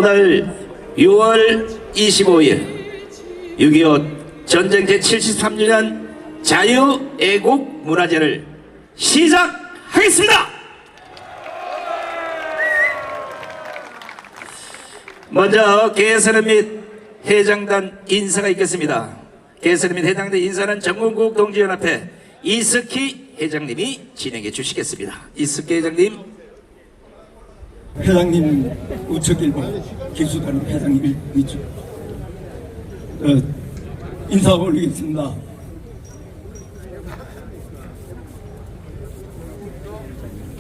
오늘 6월 25일 6.25 전쟁 제73주년 자유애국문화제를 시작하겠습니다. 먼저 개선은 및 회장단 인사가 있겠습니다. 개선은 및 회장단 인사는 전국국동지연합회 이스키 회장님이 진행해 주시겠습니다. 이스키 회장님. 회장님 우측일보 기수단 회장님 위쪽 인사 올리겠습니다.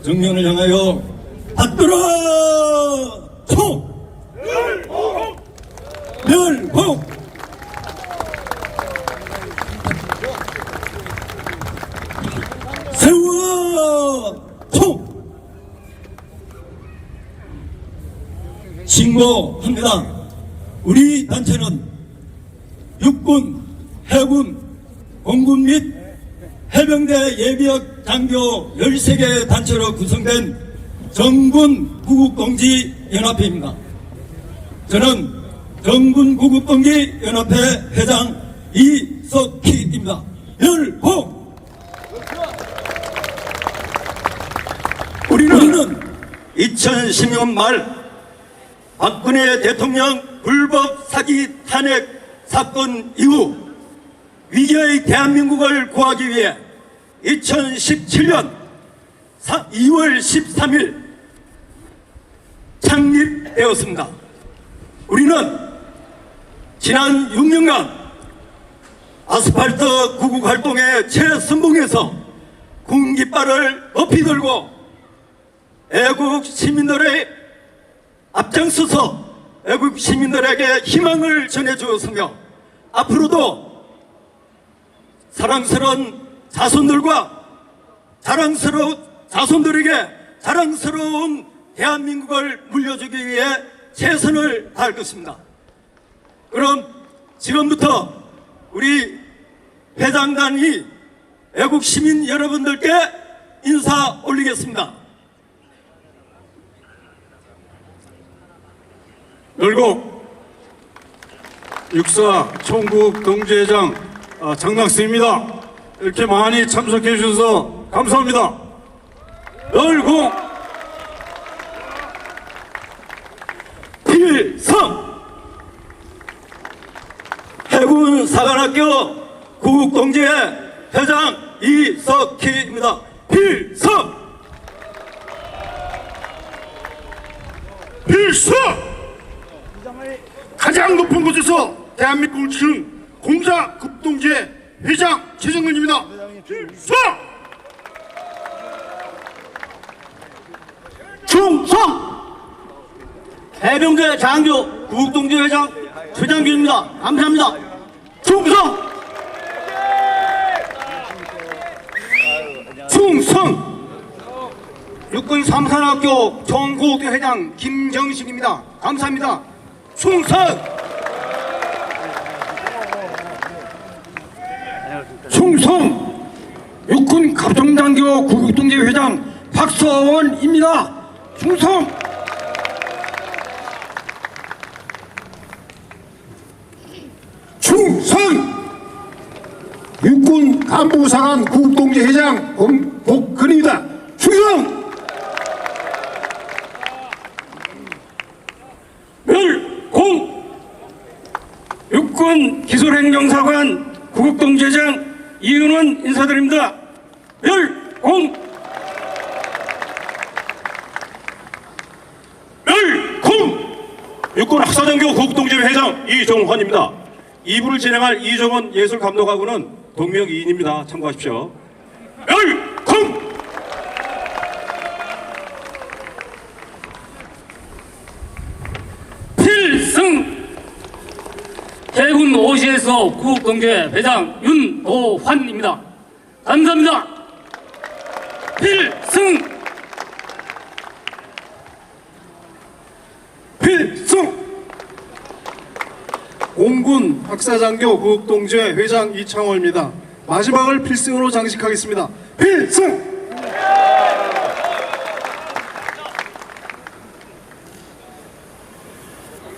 정면을 향하여 받들어 총 멸공 세워 총 신고합니다. 우리 단체는 육군, 해군, 공군 및 해병대 예비역 장교 13개 단체로 구성된 정군 구국동지 연합회입니다. 저는 정군 구국동지 연합회 회장 이석희입니다. 열공! 우리는 2010년 말 박근혜 대통령 불법 사기 탄핵 사건 이후 위기의 대한민국을 구하기 위해 2017년 2월 13일 창립되었습니다. 우리는 지난 6년간 아스팔트 구국 활동의 최선봉에서 군깃발을 높이 들고 애국 시민들의 앞장서서 애국 시민들에게 희망을 전해주었으며 앞으로도 사랑스러운 자손들에게 자랑스러운 대한민국을 물려주기 위해 최선을 다할 것입니다. 그럼 지금부터 우리 회장단이 애국 시민 여러분들께 인사 올리겠습니다. 열공 육사 총국 동지회장 장낙수입니다. 이렇게 많이 참석해 주셔서 감사합니다. 열공 필성 해군 사관학교 구국동지회 회장 이석희입니다. 필성 가장 높은 곳에서 대한민국을 지킨 공사 급동지회 회장 최정근입니다. 충성! 해병대 장교 구국동지 회장 최장균입니다. 감사합니다. 충성! 충성! 육군 삼산학교 총구국대 회장 김정식입니다. 감사합니다. 충성! 충성! 육군 갑종장교 구국동지 회장 박서원입니다. 충성! 충성! 육군 간부사관 구국동지 회장 복근입니다. 충성! 멸공! 육군 기술행정사관 구국동지 회장 이은원 인사드립니다. 멸공! 육군 학사장교 구국동지 회장 이종환입니다. 2부를 진행할 이종원 예술감독하고는 동명이인입니다. 참고하십시오. 열공! 필승! 해군 오시에서 구국동지 회장 윤도환입니다. 감사합니다. 필승! 공군 학사장교 구국동지회 회장 이창호입니다. 마지막을 필승으로 장식하겠습니다. 필승!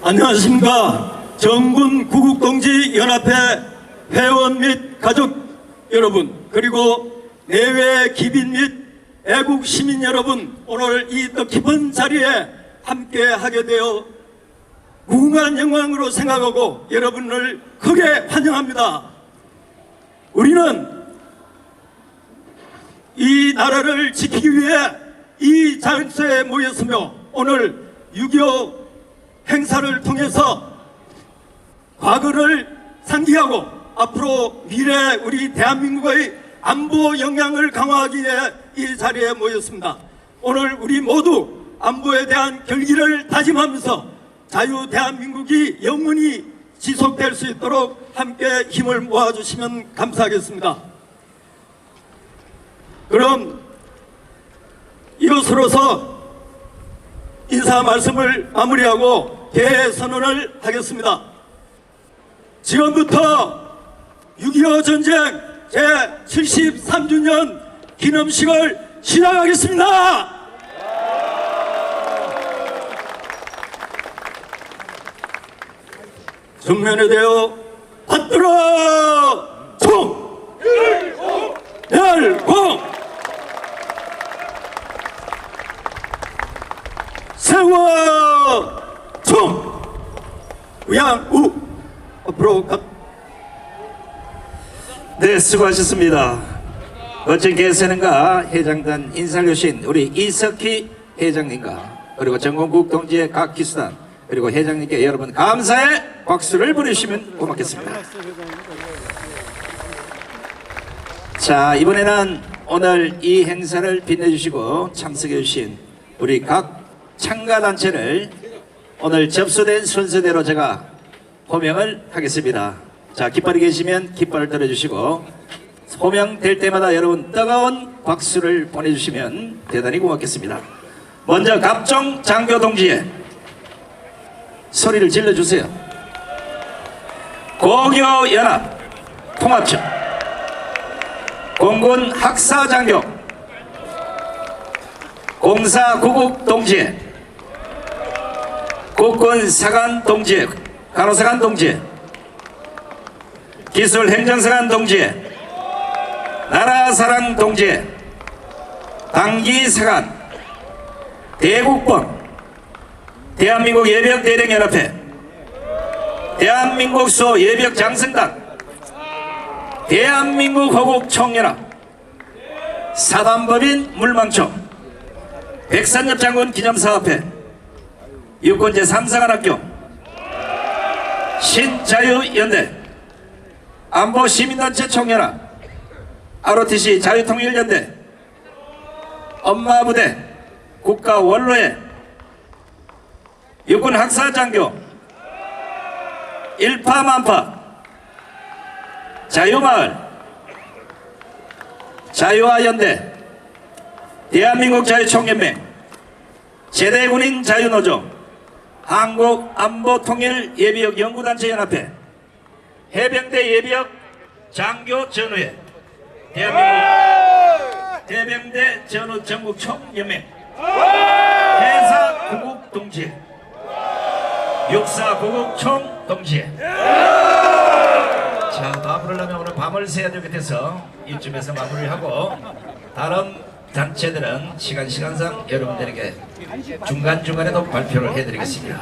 안녕하십니까. 정군 구국동지연합회 회원 및 가족 여러분, 그리고 내외 기빈 및 애국 시민 여러분, 오늘 이 뜻깊은 자리에 함께 하게 되어 무궁한 영광으로 생각하고 여러분을 크게 환영합니다. 우리는 이 나라를 지키기 위해 이 장소에 모였으며 오늘 6.25 행사를 통해서 과거를 상기하고 앞으로 미래 우리 대한민국의 안보 역량을 강화하기 위해 이 자리에 모였습니다. 오늘 우리 모두 안보에 대한 결기를 다짐하면서 자유 대한민국이 영원히 지속될 수 있도록 함께 힘을 모아주시면 감사하겠습니다. 그럼 이것으로서 인사 말씀을 마무리하고 개회 선언을 하겠습니다. 지금부터 6.25 전쟁 제73주년 기념식을 시작하겠습니다. 정면에 대어 받들어 총! 열공! 세워 총! 우양우 앞으로 가. 네, 수고하셨습니다. 멋진 개선과 회장단 인사를 주신 우리 이석희 회장님과 그리고 전공국 동지의 각 기수단 그리고 회장님께 여러분 감사의 박수를 보내주시면 고맙겠습니다. 자, 이번에는 오늘 이 행사를 빛내주시고 참석해 주신 우리 각 참가단체를 오늘 접수된 순서대로 제가 호명을 하겠습니다. 자, 깃발이 계시면 깃발을 들어주시고 호명될 때마다 여러분 뜨거운 박수를 보내주시면 대단히 고맙겠습니다. 먼저 갑종 장교 동지의 소리를 질러주세요. 고교연합 통합청 공군 학사장교 공사구국 동지회 국군사관 동지회 간호사관 동지회 기술행정사관 동지회 나라사랑 동지회 당기사관 대국본 대한민국 예벽대령연합회 대한민국 수 예벽장성단 대한민국 호국총연합 사단법인 물망총 백선엽 장군 기념사업회 육군 제3사관학교 신자유연대 안보시민단체 총연합 ROTC 자유통일연대 엄마부대 국가원로회 육군 학사장교 일파만파 자유마을 자유화연대 대한민국 자유총연맹 제대군인 자유노조 한국안보통일예비역연구단체연합회 해병대 예비역 장교전우회 대한민국 해병대 전우 전국총연맹 해사구국동지회 육사구국총동지회. 자, 마무리를 하면 오늘 밤을 새야 될 같아서 이쯤에서 마무리하고 다른 단체들은 시간상 여러분들에게 중간중간에도 발표를 해드리겠습니다.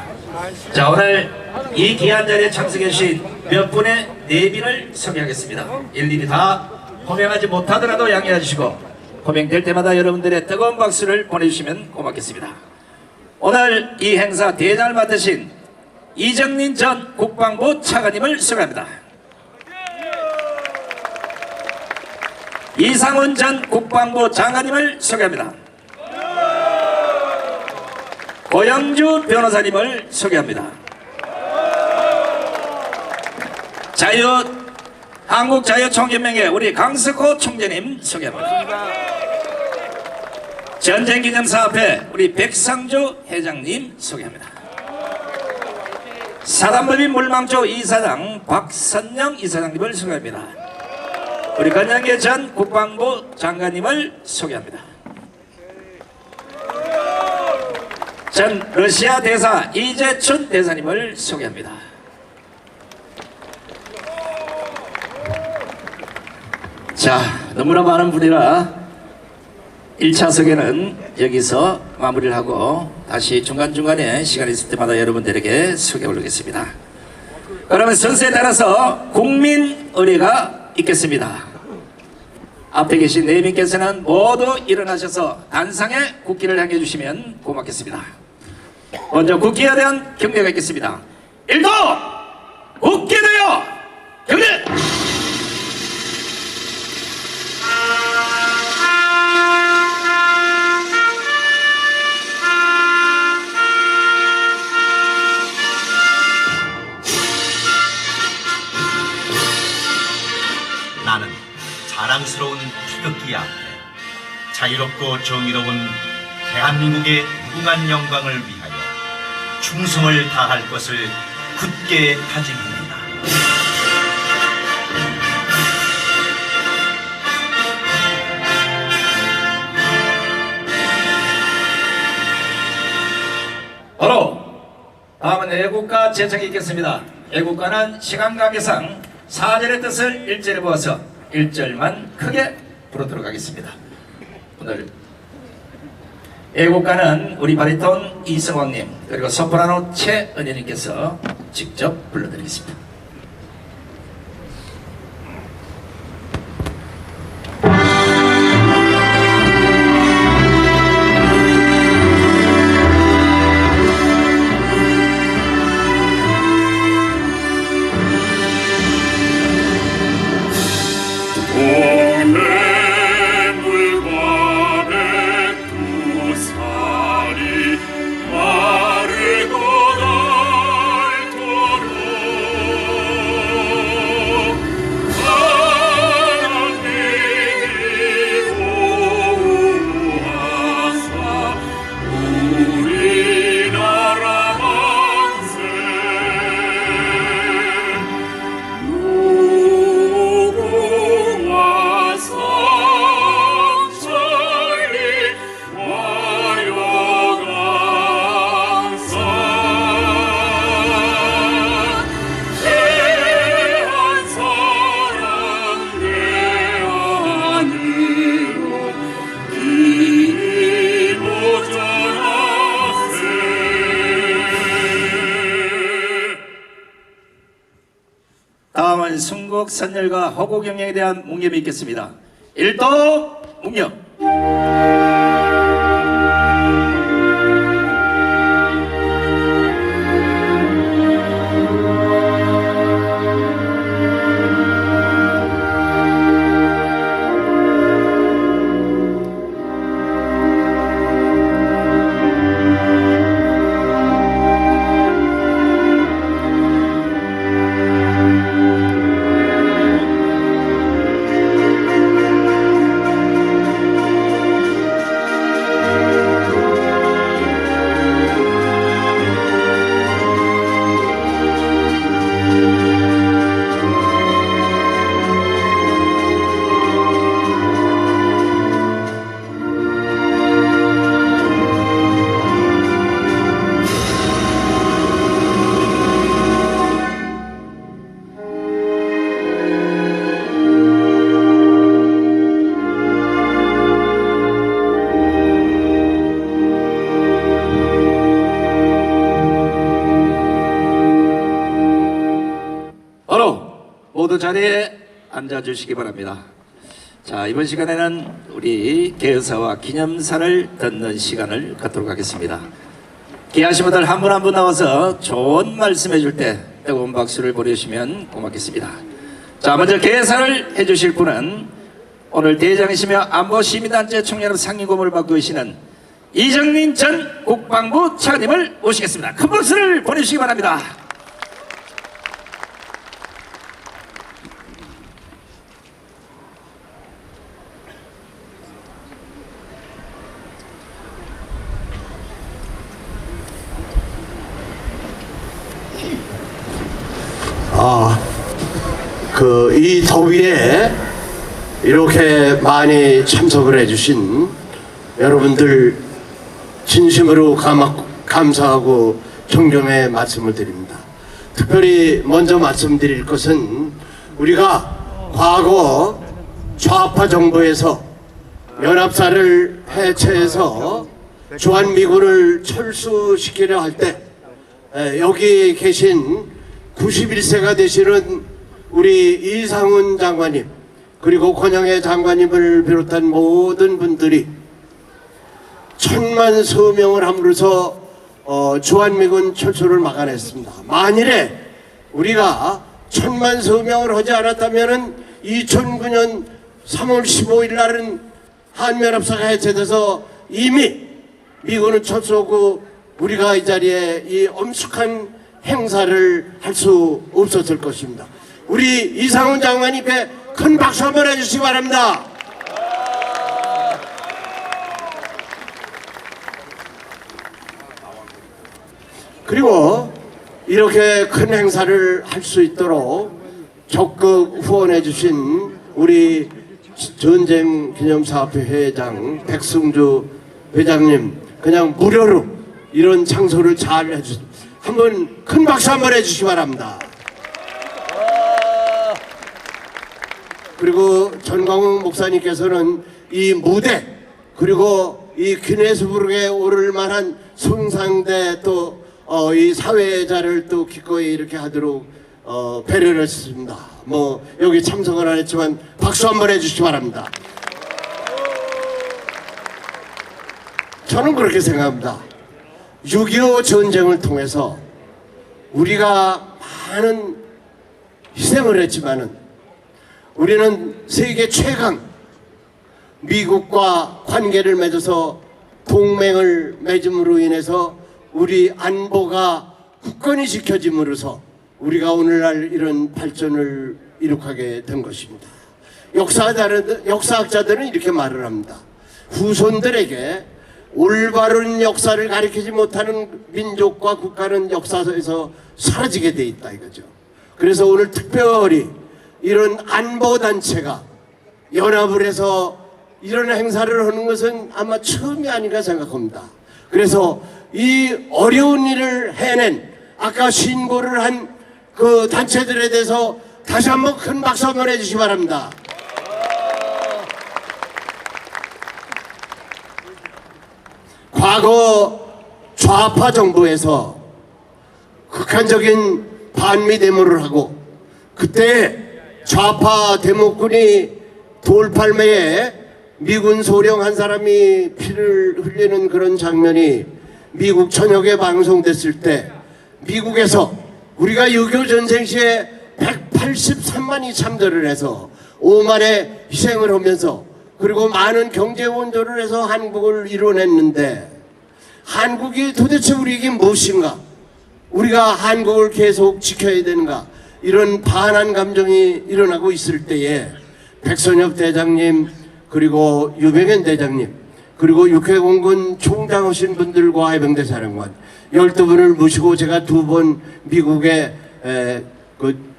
자, 오늘 이 귀한 자리에 참석해 주신 몇 분의 내빈을 소개하겠습니다. 일일이 다 호명하지 못하더라도 양해해 주시고 호명될 때마다 여러분들의 뜨거운 박수를 보내주시면 고맙겠습니다. 오늘 이 행사 대장을 맡으신 이정린 전 국방부 차관님을 소개합니다. 이상훈 전 국방부 장관님을 소개합니다. 고영주 변호사님을 소개합니다. 한국자유총연맹의 우리 강석호 총재님 소개합니다. 전쟁기념사업회 우리 백상조 회장님 소개합니다. 사단법인 물망조 이사장 박선영 이사장님을 소개합니다. 우리 건영계 전 국방부 장관님을 소개합니다. 전 러시아 대사 이재춘 대사님을 소개합니다. 자, 너무나 많은 분이라 1차석에는 여기서 마무리를 하고 다시 중간중간에 시간이 있을 때마다 여러분들에게 소개 올리겠습니다. 그러면 선수에 따라서 국민 의례가 있겠습니다. 앞에 계신 네 분께서는 모두 일어나셔서 단상에 국기를 향해 주시면 고맙겠습니다. 먼저 국기에 대한 경례가 있겠습니다. 1도 국기에 대하여 경례! 나는 자랑스러운 태극기 앞에 자유롭고 정의로운 대한민국의 무궁한 영광을 위하여 충성을 다할 것을 굳게 다짐합니다. 바로 다음은 애국가 제청이 있겠습니다. 애국가는 시간 관계상 4절의 뜻을 1절에 부어서 1절만 크게 부르도록 하겠습니다. 오늘 애국가는 우리 바리톤 이성왕님 그리고 소프라노 최은혜님께서 직접 불러드리겠습니다. 다음은 순국 선열과 허구 경영에 대한 묵념이 있겠습니다. 1도 묵념. 모두 자리에 앉아주시기 바랍니다. 자, 이번 시간에는 우리 개의사와 기념사를 듣는 시간을 갖도록 하겠습니다. 귀하신 분들 한 분 한 분 나와서 좋은 말씀해 줄 때 뜨거운 박수를 보내주시면 고맙겠습니다. 자, 먼저 개의사를 해주실 분은 오늘 대장이시며 안보시민단체 총연합 상임고문을 맡고 계시는 이정민 전 국방부 차관님을 모시겠습니다. 큰 박수를 보내주시기 바랍니다. 이 더위에 이렇게 많이 참석을 해주신 여러분들 진심으로 감사하고 존경의 말씀을 드립니다. 특별히 먼저 말씀드릴 것은 우리가 과거 좌파 정부에서 연합사를 해체해서 주한미군을 철수시키려 할 때 여기 계신 91세가 되시는 우리 이상훈 장관님 그리고 권영애 장관님을 비롯한 모든 분들이 천만 서명을 함으로써 주한미군 철수를 막아냈습니다. 만일에 우리가 천만 서명을 하지 않았다면 2009년 3월 15일 날은 한미연합사가 해체돼서 이미 미군은 철수하고 우리가 이 자리에 이 엄숙한 행사를 할 수 없었을 것입니다. 우리 이상훈 장관님께 큰 박수 한번 해주시기 바랍니다. 그리고 이렇게 큰 행사를 할 수 있도록 적극 후원해 주신 우리 전쟁기념사업회 회장 백승주 회장님 그냥 무료로 이런 장소를 잘 해주십니다. 한번 큰 박수 한번 해주시기 바랍니다. 그리고 전광훈 목사님께서는 이 무대 그리고 이 기네스부르크에 오를 만한 숭상대 또 이 사회자를 또 기꺼이 이렇게 하도록 배려를 했습니다. 뭐 여기 참석을 안 했지만 박수 한번 해주시기 바랍니다. 저는 그렇게 생각합니다. 6.25 전쟁을 통해서 우리가 많은 희생을 했지만은 우리는 세계 최강 미국과 관계를 맺어서 동맹을 맺음으로 인해서 우리 안보가 굳건히 지켜짐으로써 우리가 오늘날 이런 발전을 이룩하게 된 것입니다. 역사학자들은 이렇게 말을 합니다. 후손들에게 올바른 역사를 가리키지 못하는 민족과 국가는 역사에서 사라지게 돼 있다 이거죠. 그래서 오늘 특별히 이런 안보단체가 연합을 해서 이런 행사를 하는 것은 아마 처음이 아닌가 생각합니다. 그래서 이 어려운 일을 해낸 아까 신고를 한 그 단체들에 대해서 다시 한번 큰 박수 한번 해주시기 바랍니다. 과거 좌파 정부에서 극한적인 반미 데모를 하고 그때 좌파 데모꾼이 돌팔매에 미군 소령 한 사람이 피를 흘리는 그런 장면이 미국 전역에 방송됐을 때 미국에서 우리가 6.25 전쟁 시에 183만이 참전을 해서 5만의 희생을 하면서 그리고 많은 경제 원조를 해서 한국을 이뤄냈는데 한국이 도대체 우리에게 무엇인가? 우리가 한국을 계속 지켜야 되는가? 이런 반한 감정이 일어나고 있을 때에 백선엽 대장님 그리고 유병현 대장님 그리고 육해공군 총장하신 분들과 해병대 사령관 12분을 모시고 제가 2번 미국의 그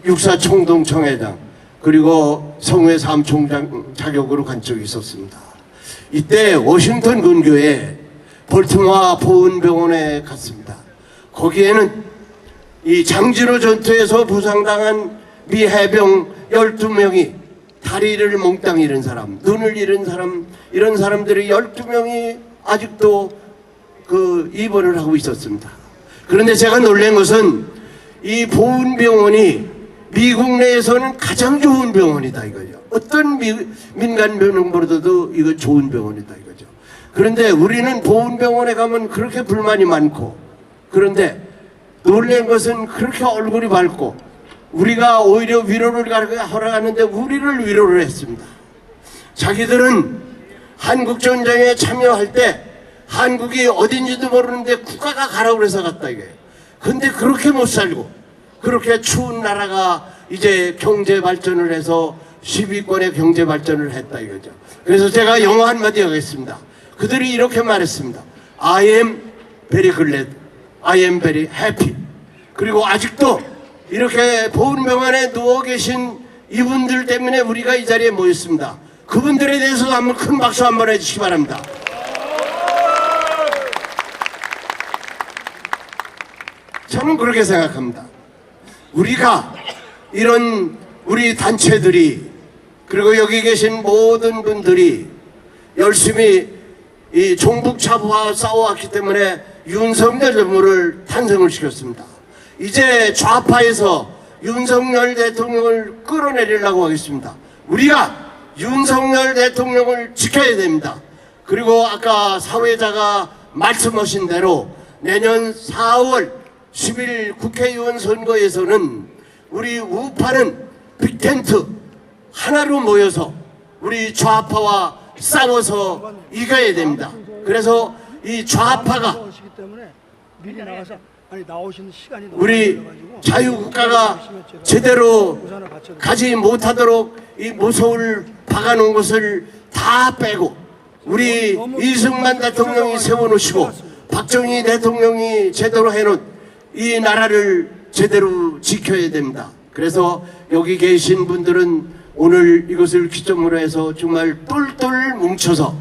육사 총동청회장 그리고 성회 사무총장 자격으로 간 적이 있었습니다. 이때 워싱턴 근교에 볼티모어 보훈병원에 갔습니다. 거기에는 이 장진호 전투에서 부상당한 미 해병 12명이 다리를 몽땅 잃은 사람, 눈을 잃은 사람, 이런 사람들이 12명이 아직도 그 입원을 하고 있었습니다. 그런데 제가 놀란 것은 이 보훈병원이 미국 내에서는 가장 좋은 병원이다 이거죠. 어떤 민간 병원보다도 이거 좋은 병원이다 이거죠. 그런데 우리는 보훈병원에 가면 그렇게 불만이 많고 그런데 놀란 것은 그렇게 얼굴이 밝고 우리가 오히려 위로를 하러 가는데 우리를 위로를 했습니다. 자기들은 한국전쟁에 참여할 때 한국이 어딘지도 모르는데 국가가 가라고 그래서 갔다 이거예요. 근데 그렇게 못 살고 그렇게 추운 나라가 이제 경제 발전을 해서 10위권의 경제 발전을 했다 이거죠. 그래서 제가 영어 한마디 하겠습니다. 그들이 이렇게 말했습니다. I am very glad. I am very happy. 그리고 아직도 이렇게 보훈병원에 누워 계신 이분들 때문에 우리가 이 자리에 모였습니다. 그분들에 대해서도 한번 큰 박수 한번 해주시기 바랍니다. 저는 그렇게 생각합니다. 우리가 이런 우리 단체들이 그리고 여기 계신 모든 분들이 열심히 이 종북 차부와 싸워왔기 때문에 윤석열 정부를 탄생을 시켰습니다. 이제 좌파에서 윤석열 대통령을 끌어내리려고 하겠습니다. 우리가 윤석열 대통령을 지켜야 됩니다. 그리고 아까 사회자가 말씀하신 대로 내년 4월 10일 국회의원 선거에서는 우리 우파는 빅텐트 하나로 모여서 우리 좌파와 싸워서 이겨야 됩니다. 그래서 이 좌파가 우리 자유국가가 제대로 가지 못하도록 이 모서울 박아놓은 것을 다 빼고 우리 이승만 대통령이 세워놓으시고 박정희 대통령이 제대로 해놓은 이 나라를 제대로 지켜야 됩니다. 그래서 여기 계신 분들은 오늘 이것을 기점으로 해서 정말 똘똘 뭉쳐서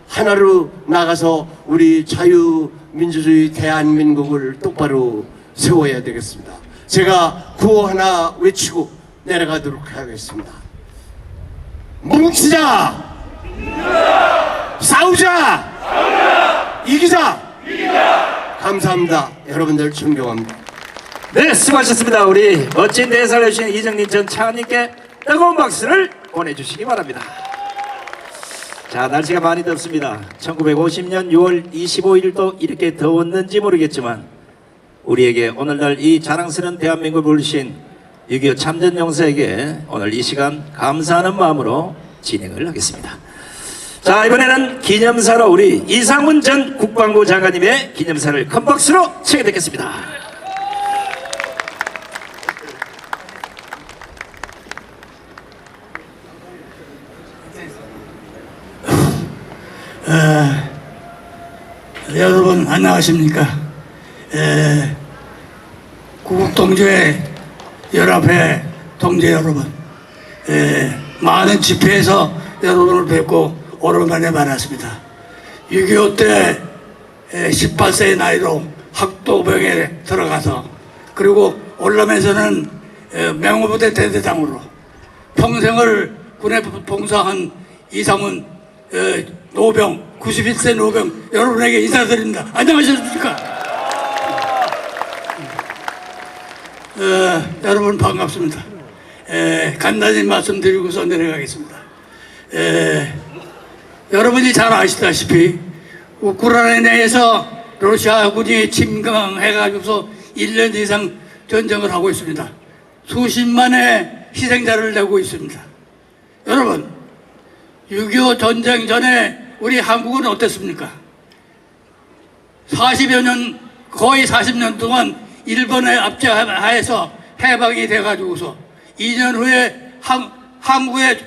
하나로 나가서 우리 자유민주주의 대한민국을 똑바로 세워야 되겠습니다. 제가 구호 하나 외치고 내려가도록 하겠습니다. 뭉치자! 싸우자! 이기자! 감사합니다. 여러분들 존경합니다. 네, 수고하셨습니다. 우리 멋진 대사를 해주신 이정민 전 차관님께 뜨거운 박수를 보내주시기 바랍니다. 자, 날씨가 많이 덥습니다. 1950년 6월 25일도 이렇게 더웠는지 모르겠지만 우리에게 오늘날 이 자랑스러운 대한민국을 부르신 6.25 참전용사에게 오늘 이 시간 감사하는 마음으로 진행을 하겠습니다. 자, 이번에는 기념사로 우리 이상훈 전 국방부 장관님의 기념사를 큰 박수로 청해 듣겠습니다. 여러분 안녕하십니까? 구국동지회 연합회 동지 여러분, 많은 집회에서 여러분을 뵙고 오랜만에 만났습니다. 6.25 때 18세의 나이로 학도병에 들어가서 그리고 올라면서는 명호부대 대대장으로 평생을 군에 봉사한 이상훈 노병 91세 노병 여러분에게 인사드립니다. 안녕하십니까? 여러분 반갑습니다. 간단히 말씀드리고서 내려가겠습니다. 여러분이 잘 아시다시피 우크라이나에서 러시아군이 침공해가지고서 1년 이상 전쟁을 하고 있습니다. 수십만의 희생자를 내고 있습니다. 여러분 6.25 전쟁 전에 우리 한국은 어땠습니까? 40여 년, 거의 40년 동안 일본의 압제하에서 해방이 돼가지고서 2년 후에 한국에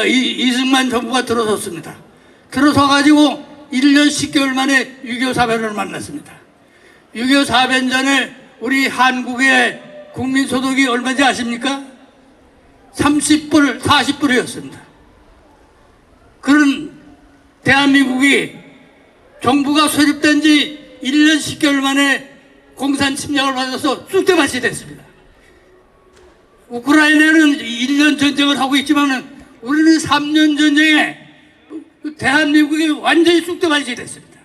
이승만 정부가 들어섰습니다. 들어서가지고 1년 10개월 만에 6.25 사변을 만났습니다. 6.25 사변 전에 우리 한국의 국민소득이 얼마인지 아십니까? 30불, 40불이었습니다. 그런 대한민국이 정부가 수립된 지 1년 10개월 만에 공산 침략을 받아서 쑥대밭이 됐습니다. 우크라이나는 1년 전쟁을 하고 있지만 우리는 3년 전쟁에 대한민국이 완전히 쑥대밭이 됐습니다.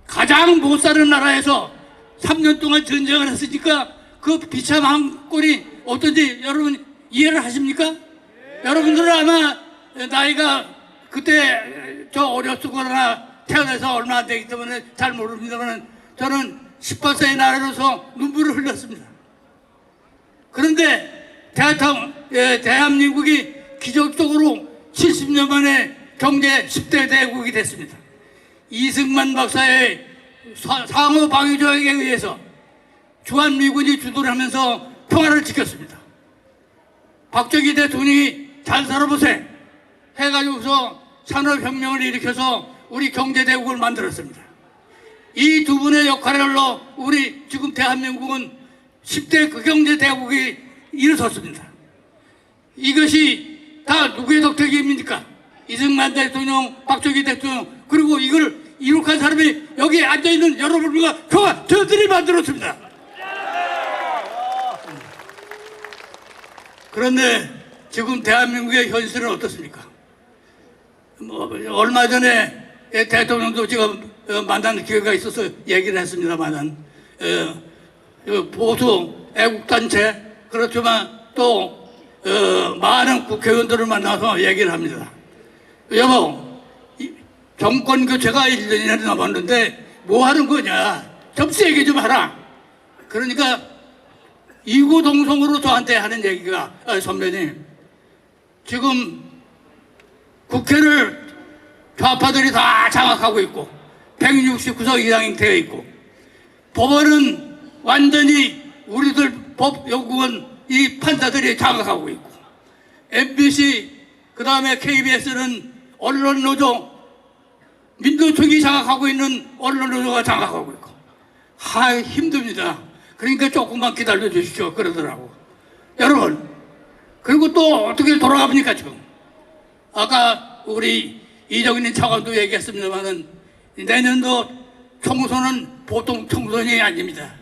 가장 못 사는 나라에서 3년 동안 전쟁을 했으니까 그 비참한 꼴이 어떤지 여러분 이해를 하십니까? 여러분들은 아마 나이가 그때 저 어렸거나 태어나서 얼마 안 되기 때문에 잘 모릅니다만 저는 18세의 나이로서 눈물을 흘렸습니다. 그런데 대한민국이 기적적으로 70년 만에 경제 10대 대국이 됐습니다. 이승만 박사의 상호 방위 조약에 의해서 주한미군이 주도를 하면서 평화를 지켰습니다. 박정희 대통령이 잘 살아보세 해가지고서 산업혁명을 일으켜서 우리 경제대국을 만들었습니다. 이 두 분의 역할로 우리 지금 대한민국은 10대 그 경제대국이 일어섰습니다. 이것이 다 누구의 덕택입니까? 이승만 대통령, 박정희 대통령, 그리고 이걸 이룩한 사람이 여기 앉아있는 여러분과 저들이 만들었습니다. 그런데 지금 대한민국의 현실은 어떻습니까? 얼마 전에 대통령도 제가 만난 기회가 있어서 얘기를 했습니다만 보수 애국단체 그렇지만 또 많은 국회의원들을 만나서 얘기를 합니다. 여보, 정권 교체가 1년이나 남았는데 뭐 하는 거냐? 좀 세게 좀 하라. 그러니까 이구동성으로 저한테 하는 얘기가 선배님, 지금 국회를 좌파들이 다 장악하고 있고 169석 이상이 되어 있고 법원은 완전히 우리들 법 연구원 이 판사들이 장악하고 있고 MBC 그 다음에 KBS는 언론노조 민노총이 장악하고 있는 언론노조가 장악하고 있고 힘듭니다. 그러니까 조금만 기다려 주십시오 그러더라고. 여러분, 그리고 또 어떻게 돌아갑니까 지금? 아까 우리 이정인 차관도 얘기했습니다만은 내년도 총선은 보통 총선이 아닙니다.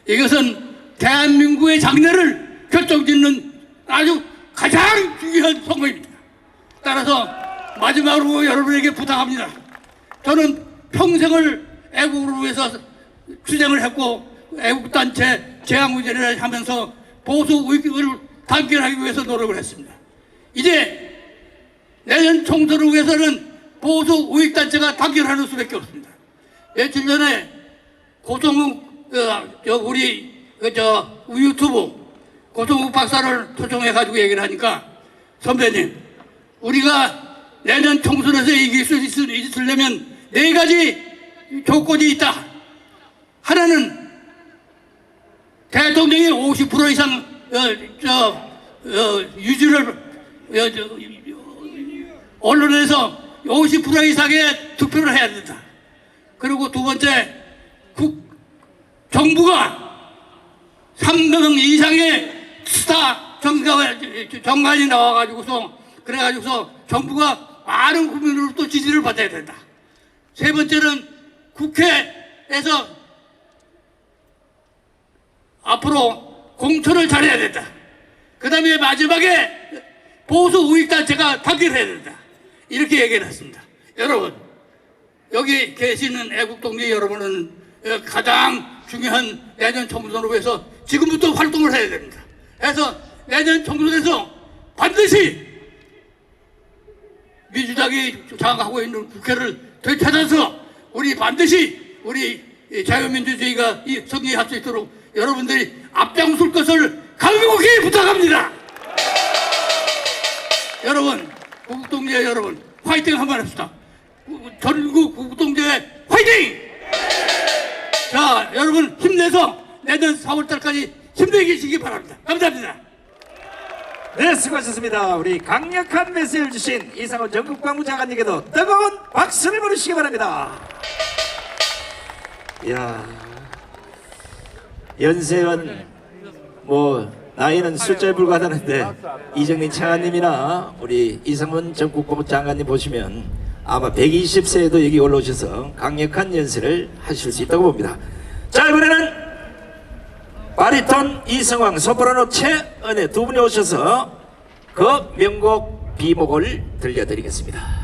이것은 대한민국의 장래를 결정짓는 아주 가장 중요한 선거입니다. 따라서 마지막으로 여러분에게 부탁합니다. 저는 평생을 애국을 위해서 투쟁을 했고 애국단체 재앙의제를 하면서 보수 우익을 단결하기 위해서 노력을 했습니다. 이제 내년 총선을 위해서는 보수 우익단체가 단결하는 수밖에 없습니다. 며칠 전에 고성욱 우리 유튜브 고성욱 박사를 초청해가지고 얘기를 하니까 선배님, 우리가 내년 총선에서 이길 수 있으려면 4가지 조건이 있다. 하나는 대통령이 50% 이상 유지를 언론에서 50% 이상의 투표를 해야 된다. 그리고 두 번째, 정부가 3명 이상의 스타 정관이 나와가지고서 그래가지고서 정부가 많은 국민으로부터 지지를 받아야 된다. 세 번째는 국회에서 앞으로 공천을 잘해야 된다. 그 다음에 마지막에 보수 우익단체가 단결해야 된다. 이렇게 얘기를 했습니다. 여러분, 여기 계시는 애국동지 여러분은 가장 중요한 내년 총선을 위해서 지금부터 활동을 해야 됩니다. 그래서 내년 총선에서 반드시 민주당이 장악하고 있는 국회를 되찾아서 우리 반드시 우리 자유민주주의가 승리할 수 있도록 여러분들이 앞장설 것을 강력하게 부탁합니다. 여러분, 구국동지 여러분, 화이팅 한번 합시다. 전국 구국동지 화이팅! 자, 여러분 힘내서 내년 4월달까지 힘내시기 바랍니다. 감사합니다. 네, 수고하셨습니다. 우리 강력한 메시지를 주신 이상훈 전국광부 장관님께도 뜨거운 박수를 보내시기 바랍니다. 이야, 연세는 나이는 숫자에 불과하다는데 이정민 차관님이나 우리 이상훈 전국광부 장관님 보시면 아마 120세에도 여기 올라오셔서 강력한 연설을 하실 수 있다고 봅니다. 자, 이번에는 바리톤 이성왕, 소프라노 최은혜 두 분이 오셔서 그 명곡 비목을 들려드리겠습니다.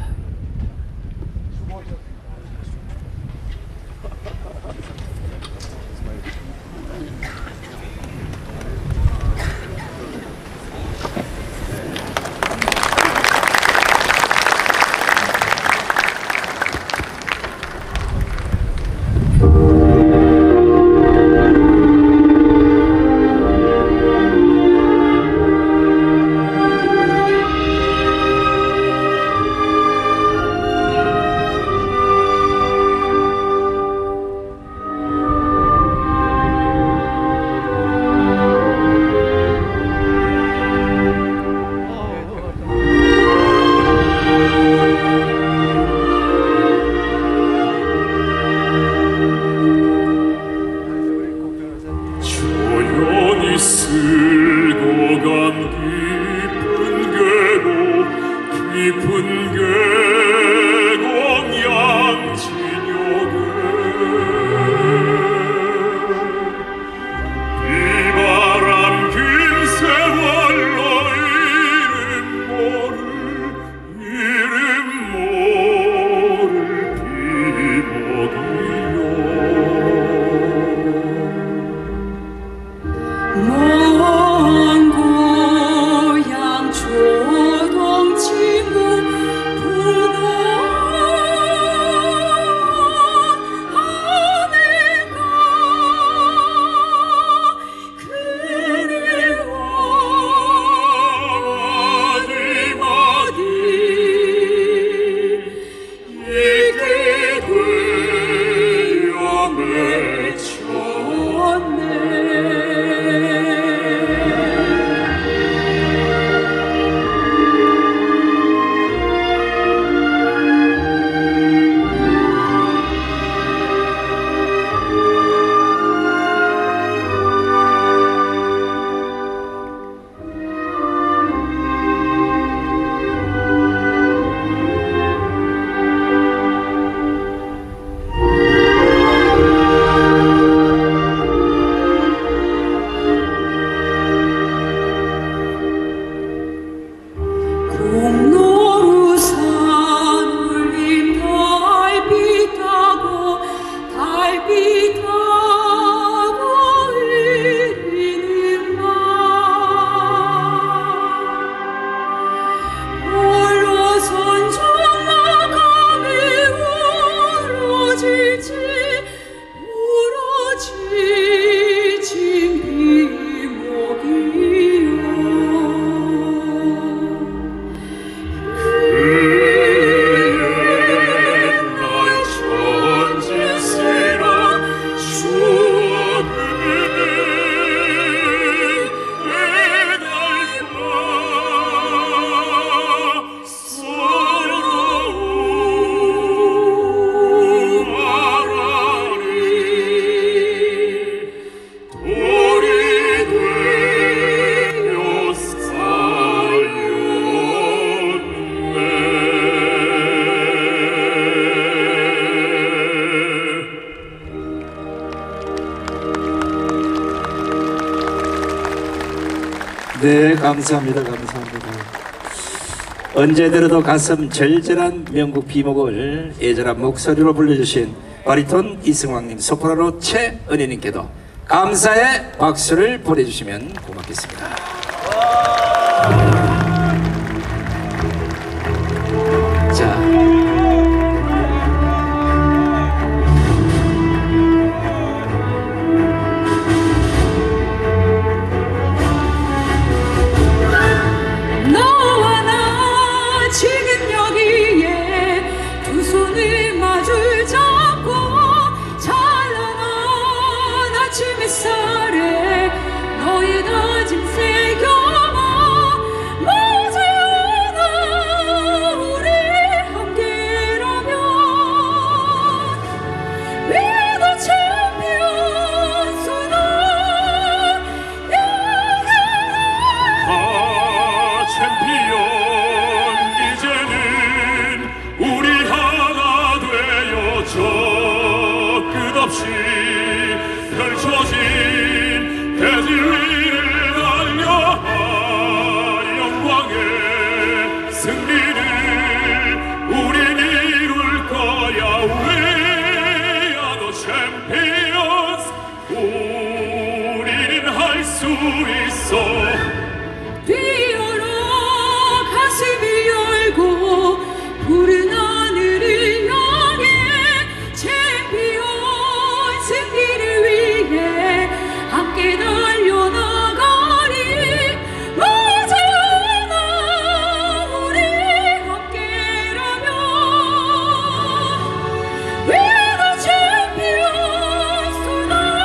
네, 감사합니다. 감사합니다. 언제 들어도 가슴 절절한 명곡 비목을 애절한 목소리로 불러주신 바리톤 이승왕님, 소프라노 최은혜님께도 감사의 박수를 보내주시면 고맙겠습니다. 자, 너와 나 지금 여기에 두 손을 마주 잡고 찬란한 아침 햇살에 너의 다짐 새겨봐. 머지않아 우리 함께라면 위도 챔피언 소나 챔피언 이제는 우리 하나 되어 저 끝없이 펼쳐진 대지 위를 달려 영광의 승리를 우린 이룰 거야. We are the champions. 우리는 할 수 있어. 뛰어라 가슴을 열고 푸른 하늘을 향해 챔피언 승리를 위해 함께 달려나가리. 머지않아 우리 함께라면 We're the champions tonight.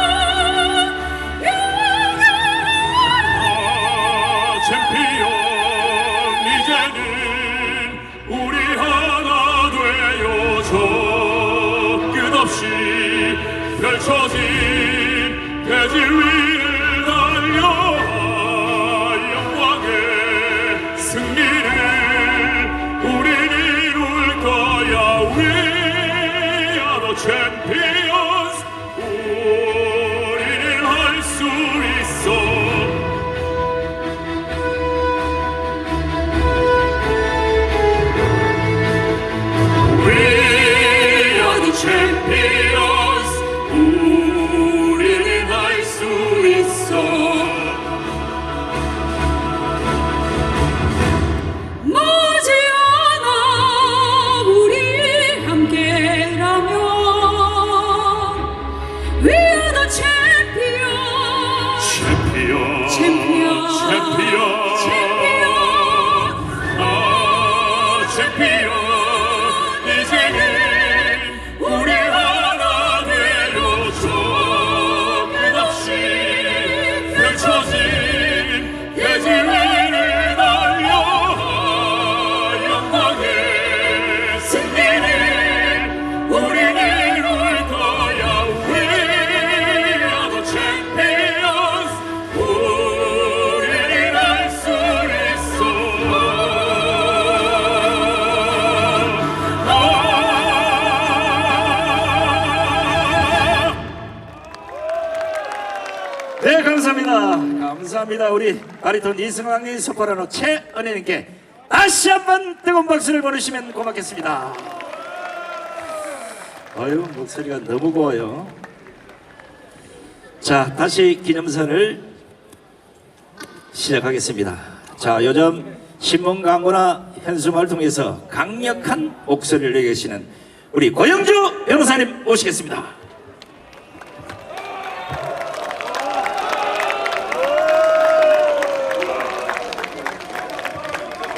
챔피언 이제는 우리 하나 되어 저 끝없이 펼쳐진 대지 위를 달려 영광의 승리를 우린 이룰 거야. We are the champions. 우리는 할 수 있어. We are the champions. 우리는 할 수 있어. 머지않아 우리 함께라면 We are the champions. 챔피언. 챔피언. 챔피언. 챔피언. 챔피언. 이제는 우리 하나 되어 저 끝없이 펼쳐진 대지 위를 달려 영광의 승리를 우린 이룰 거야. We are the champions. 우리는 할 수 있어. 네, 감사합니다. 감사합니다. 우리 바리톤 이승왕님, 소프라노 최은혜님께 다시 한번 뜨거운 박수를 보내주시면 고맙겠습니다. 아유, 목소리가 너무 고와요. 자, 다시 기념사를 시작하겠습니다. 자, 요즘 신문 광고나 현수막을 통해서 강력한 목소리를 내계시는 우리 고영주 변호사님 모시겠습니다.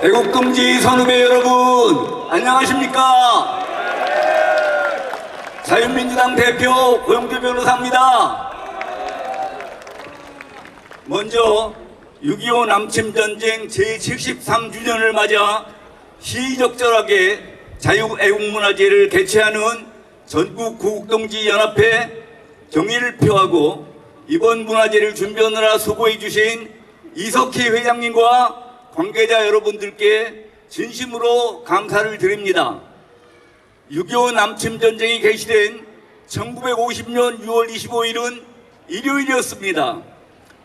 애국금지 선후배 여러분, 안녕하십니까? 자유민주당 대표 고영주 변호사입니다. 먼저 6.25 남침전쟁 제73주년을 맞아 시의적절하게 자유애국문화제를 개최하는 전국 구국동지연합회 경의를 표하고 이번 문화제를 준비하느라 수고해 주신 이석희 회장님과 관계자 여러분들께 진심으로 감사를 드립니다. 6.25 남침전쟁이 개시된 1950년 6월 25일은 일요일이었습니다.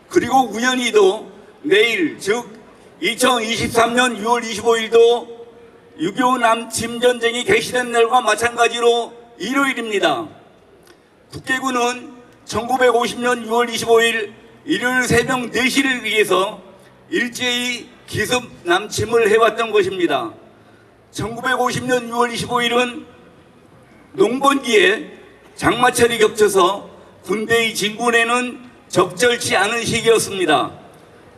그리고 우연히도 내일 즉 2023년 6월 25일도 6.25 남침전쟁이 개시된 날과 마찬가지로 일요일입니다. 북계군은 1950년 6월 25일 일요일 새벽 4시를 위해서 일제히 기습 남침을 해왔던 것입니다. 1950년 6월 25일은 농번기에 장마철이 겹쳐서 군대의 진군에는 적절치 않은 시기였습니다.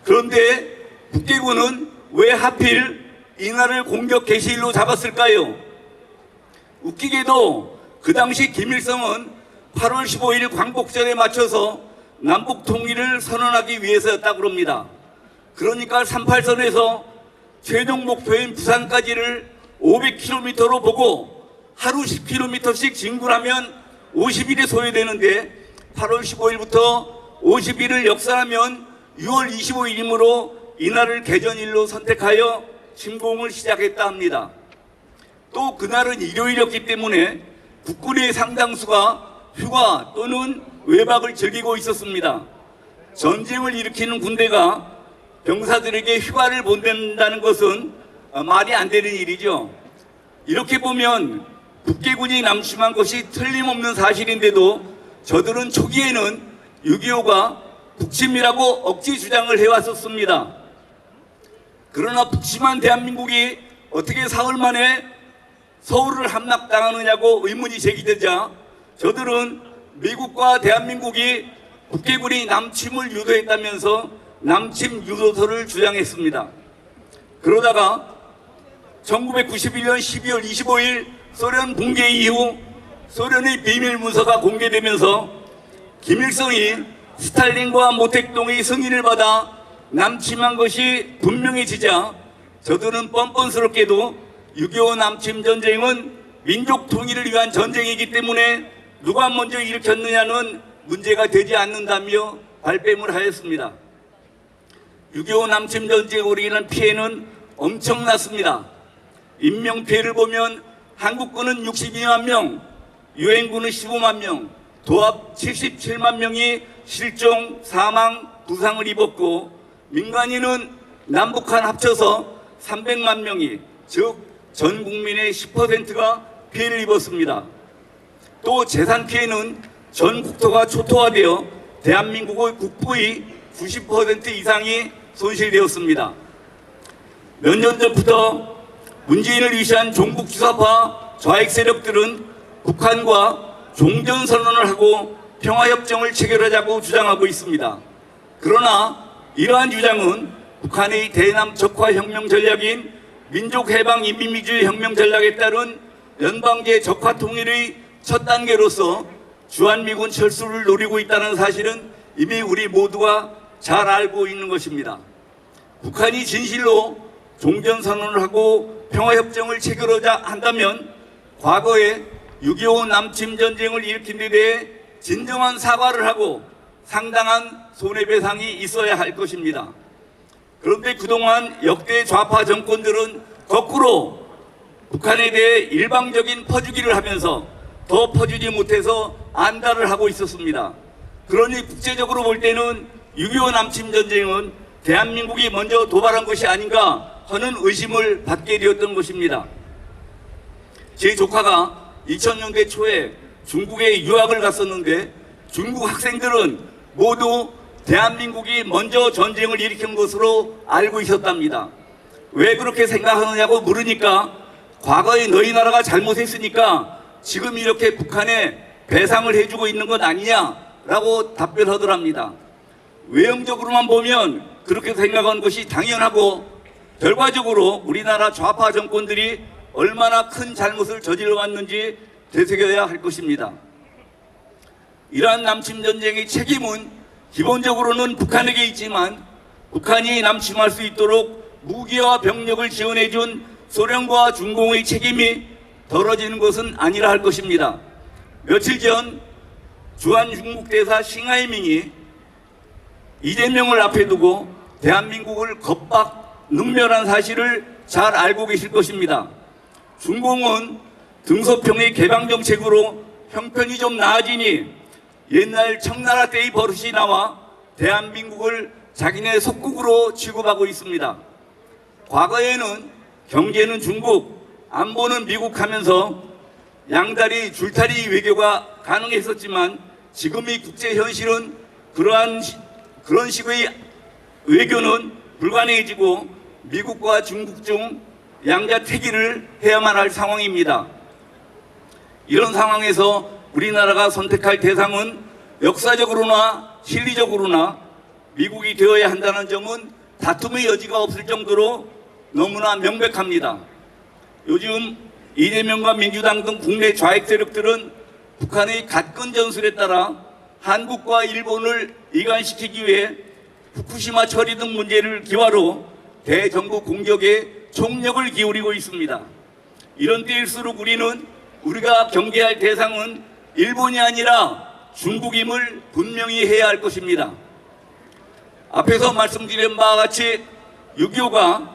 그런데 북계군은 왜 하필 이날을 공격 개시일로 잡았을까요? 웃기게도 그 당시 김일성은 8월 15일 광복절에 맞춰서 남북 통일을 선언하기 위해서였다고 합니다. 그러니까 38선에서 최종 목표인 부산까지를 500km로 보고 하루 10km씩 진군하면 50일이 소요되는데 8월 15일부터 50일을 역산하면 6월 25일이므로 이날을 개전일로 선택하여 침공을 시작했다 합니다. 또 그날은 일요일이었기 때문에 국군의 상당수가 휴가 또는 외박을 즐기고 있었습니다. 전쟁을 일으키는 군대가 병사들에게 휴가를 보낸다는 것은 말이 안 되는 일이죠. 이렇게 보면 북계군이 남침한 것이 틀림없는 사실인데도 저들은 초기에는 6.25가 북침이라고 억지 주장을 해왔었습니다. 그러나 북침한 대한민국이 어떻게 사흘 만에 서울을 함락당하느냐고 의문이 제기되자 저들은 미국과 대한민국이 북계군이 남침을 유도했다면서 남침 유도서를 주장했습니다. 그러다가 1991년 12월 25일 소련 붕괴 이후 소련의 비밀 문서가 공개되면서 김일성이 스탈린과 모택동의 승인을 받아 남침한 것이 분명해지자 저들은 뻔뻔스럽게도 6.25 남침 전쟁은 민족 통일을 위한 전쟁이기 때문에 누가 먼저 일으켰느냐는 문제가 되지 않는다며 발뺌을 하였습니다. 6.25 남침 전쟁으로 인한 피해는 엄청났습니다. 인명피해를 보면 한국군은 62만 명, 유엔군은 15만 명, 도합 77만 명이 실종, 사망, 부상을 입었고 민간인은 남북한 합쳐서 300만 명이 즉 전 국민의 10%가 피해를 입었습니다. 또 재산 피해는 전 국토가 초토화되어 대한민국의 국부의 90% 이상이 손실되었습니다. 몇 년 전부터 문재인을 위시한 종북 주사파 좌익 세력들은 북한과 종전선언을 하고 평화협정을 체결하자고 주장하고 있습니다. 그러나 이러한 주장은 북한의 대남 적화혁명 전략인 민족해방인민민주의 혁명 전략에 따른 연방제 적화 통일의 첫 단계로서 주한미군 철수를 노리고 있다는 사실은 이미 우리 모두가 잘 알고 있는 것입니다. 북한이 진실로 종전선언을 하고 평화협정을 체결하자 한다면 과거에 6.25 남침전쟁을 일으킨 데 대해 진정한 사과를 하고 상당한 손해배상이 있어야 할 것입니다. 그런데 그동안 역대 좌파 정권들은 거꾸로 북한에 대해 일방적인 퍼주기를 하면서 더 퍼주지 못해서 안달을 하고 있었습니다. 그러니 국제적으로 볼 때는 6.25 남침전쟁은 대한민국이 먼저 도발한 것이 아닌가 하는 의심을 받게 되었던 것입니다. 제 조카가 2000년대 초에 중국에 유학을 갔었는데 중국 학생들은 모두 대한민국이 먼저 전쟁을 일으킨 것으로 알고 있었답니다. 왜 그렇게 생각하느냐고 물으니까 과거에 너희 나라가 잘못했으니까 지금 이렇게 북한에 배상을 해주고 있는 것 아니냐라고 답변하더랍니다. 외형적으로만 보면 그렇게 생각하는 것이 당연하고 결과적으로 우리나라 좌파 정권들이 얼마나 큰 잘못을 저질러 왔는지 되새겨야 할 것입니다. 이러한 남침전쟁의 책임은 기본적으로는 북한에게 있지만 북한이 남침할 수 있도록 무기와 병력을 지원해준 소련과 중공의 책임이 덜어지는 것은 아니라 할 것입니다. 며칠 전 주한 중국 대사 싱하이밍이 이재명을 앞에 두고 대한민국을 겁박 능멸한 사실을 잘 알고 계실 것입니다. 중공은 등소평의 개방 정책으로 형편이 좀 나아지니 옛날 청나라 때의 버릇이 나와 대한민국을 자기네 속국으로 취급하고 있습니다. 과거에는 경제는 중국, 안보는 미국 하면서 양다리 줄다리 외교가 가능했었지만 지금의 국제 현실은 그런 식의 외교는 불가능해지고 미국과 중국 중 양자택일을 해야만 할 상황입니다. 이런 상황에서 우리나라가 선택할 대상은 역사적으로나 실리적으로나 미국이 되어야 한다는 점은 다툼의 여지가 없을 정도로 너무나 명백합니다. 요즘 이재명과 민주당 등 국내 좌익 세력들은 북한의 갓건 전술에 따라 한국과 일본을 이간시키기 위해 후쿠시마 처리 등 문제를 기화로 대정부 공격에 총력을 기울이고 있습니다. 이런 때일수록 우리가 경계할 대상은 일본이 아니라 중국임을 분명히 해야 할 것입니다. 앞에서 말씀드린 바와 같이 6.25가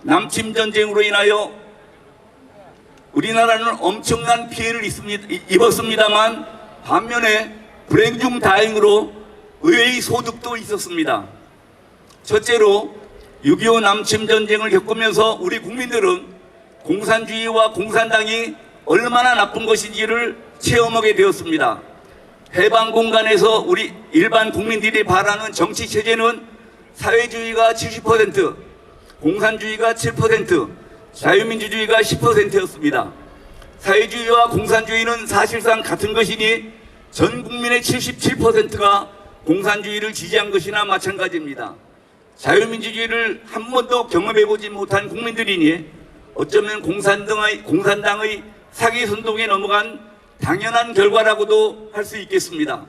남침 전쟁으로 인하여 우리나라는 엄청난 피해를 입었습니다만 반면에 불행 중 다행으로 의외의 소득도 있었습니다. 첫째로 6.25 남침 전쟁을 겪으면서 우리 국민들은 공산주의와 공산당이 얼마나 나쁜 것인지를 체험하게 되었습니다. 해방 공간에서 우리 일반 국민들이 바라는 정치 체제는 사회주의가 70%, 공산주의가 7%, 자유민주주의가 10%였습니다. 사회주의와 공산주의는 사실상 같은 것이니 전 국민의 77%가 공산주의를 지지한 것이나 마찬가지입니다. 자유민주주의를 한 번도 경험해보지 못한 국민들이니 어쩌면 공산당의 사기 선동에 넘어간 당연한 결과라고도 할 수 있겠습니다.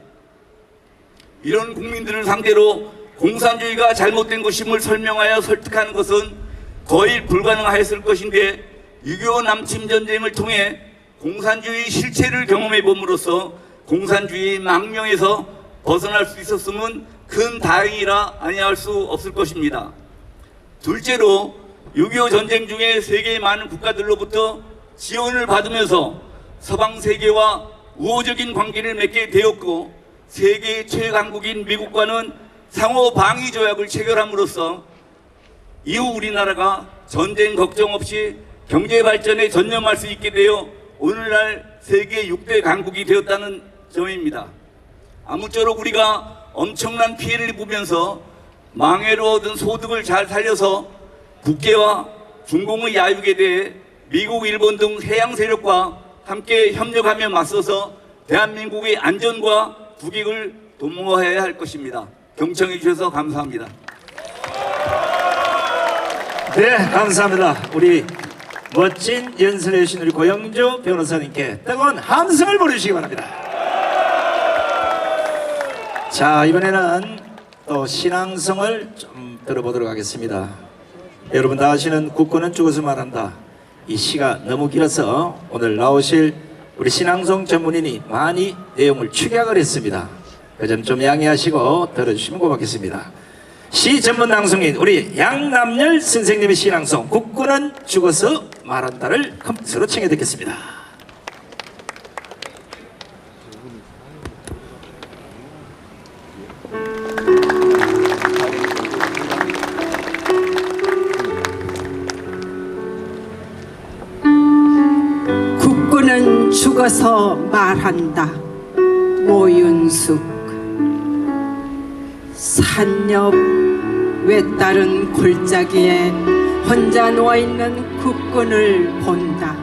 이런 국민들을 상대로 공산주의가 잘못된 것임을 설명하여 설득하는 것은 거의 불가능하였을 것인데 6.25 남침 전쟁을 통해 공산주의 실체를 경험해 봄으로써 공산주의 망령에서 벗어날 수 있었으면 큰 다행이라 아니할 수 없을 것입니다. 둘째로 6.25 전쟁 중에 세계의 많은 국가들로부터 지원을 받으면서 서방 세계와 우호적인 관계를 맺게 되었고 세계 최강국인 미국과는 상호 방위 조약을 체결함으로써 이후 우리나라가 전쟁 걱정 없이 경제 발전에 전념할 수 있게 되어 오늘날 세계 6대 강국이 되었다는 점입니다. 아무쪼록 우리가 엄청난 피해를 입으면서 망해로 얻은 소득을 잘 살려서 국계와 중공의 야육에 대해 미국, 일본 등 해양 세력과 함께 협력하며 맞서서 대한민국의 안전과 국익을 도모해야 할 것입니다. 경청해 주셔서 감사합니다. 네, 감사합니다. 우리 멋진 연설해 주신 우리 고영조 변호사님께 뜨거운 함성을 보내주시기 바랍니다. 자, 이번에는 또 신앙성을 좀 들어보도록 하겠습니다. 여러분 다 아시는 국군은 죽어서 말한다. 이 시가 너무 길어서 오늘 나오실 우리 신앙성 전문인이 많이 내용을 축약을 했습니다. 그 점 좀 양해하시고 들어주시면 고맙겠습니다. 시 전문 낭송인 우리 양남열 선생님의 신앙송 국군은 죽어서 말한다를 큰 박수로 청해 듣겠습니다. 국군은 죽어서 말한다. 모윤숙. 산옆 외따른 골짜기에 혼자 누워있는 국군을 본다.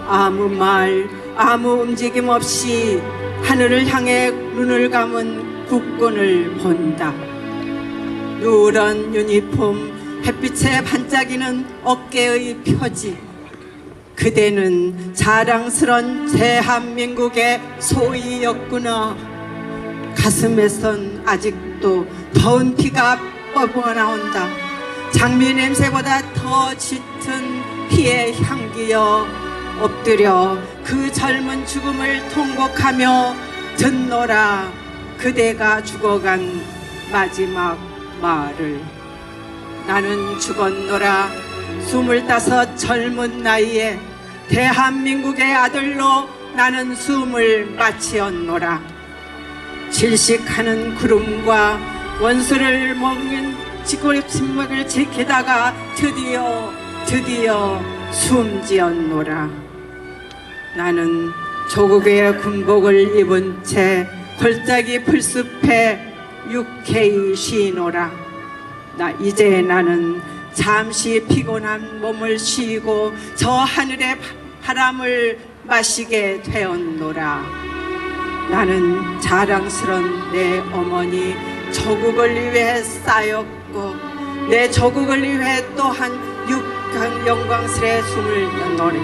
아무 말 아무 움직임 없이 하늘을 향해 눈을 감은 국군을 본다. 누런 유니폼 햇빛에 반짝이는 어깨의 표지. 그대는 자랑스런 대한민국의 소희였구나. 가슴에선 아직도 더운 피가 뻗어나온다. 장미 냄새보다 더 짙은 피의 향기여 엎드려 그 젊은 죽음을 통곡하며 듣노라. 그대가 죽어간 마지막 말을. 나는 죽었노라. 25 젊은 나이에 대한민국의 아들로 나는 숨을 마치었노라. 질식하는 구름과 원수를 먹는 지구력신맥을 지키다가 드디어 숨지었노라. 나는 조국의 군복을 입은 채 골짜기 풀숲에 육회히 쉬노라. 이제 나는 잠시 피곤한 몸을 쉬고 저 하늘의 바람을 마시게 되었노라. 나는 자랑스런 내 어머니 조국을 위해 쌓였고 내 조국을 위해 또한 영광스레 숨을 내노래.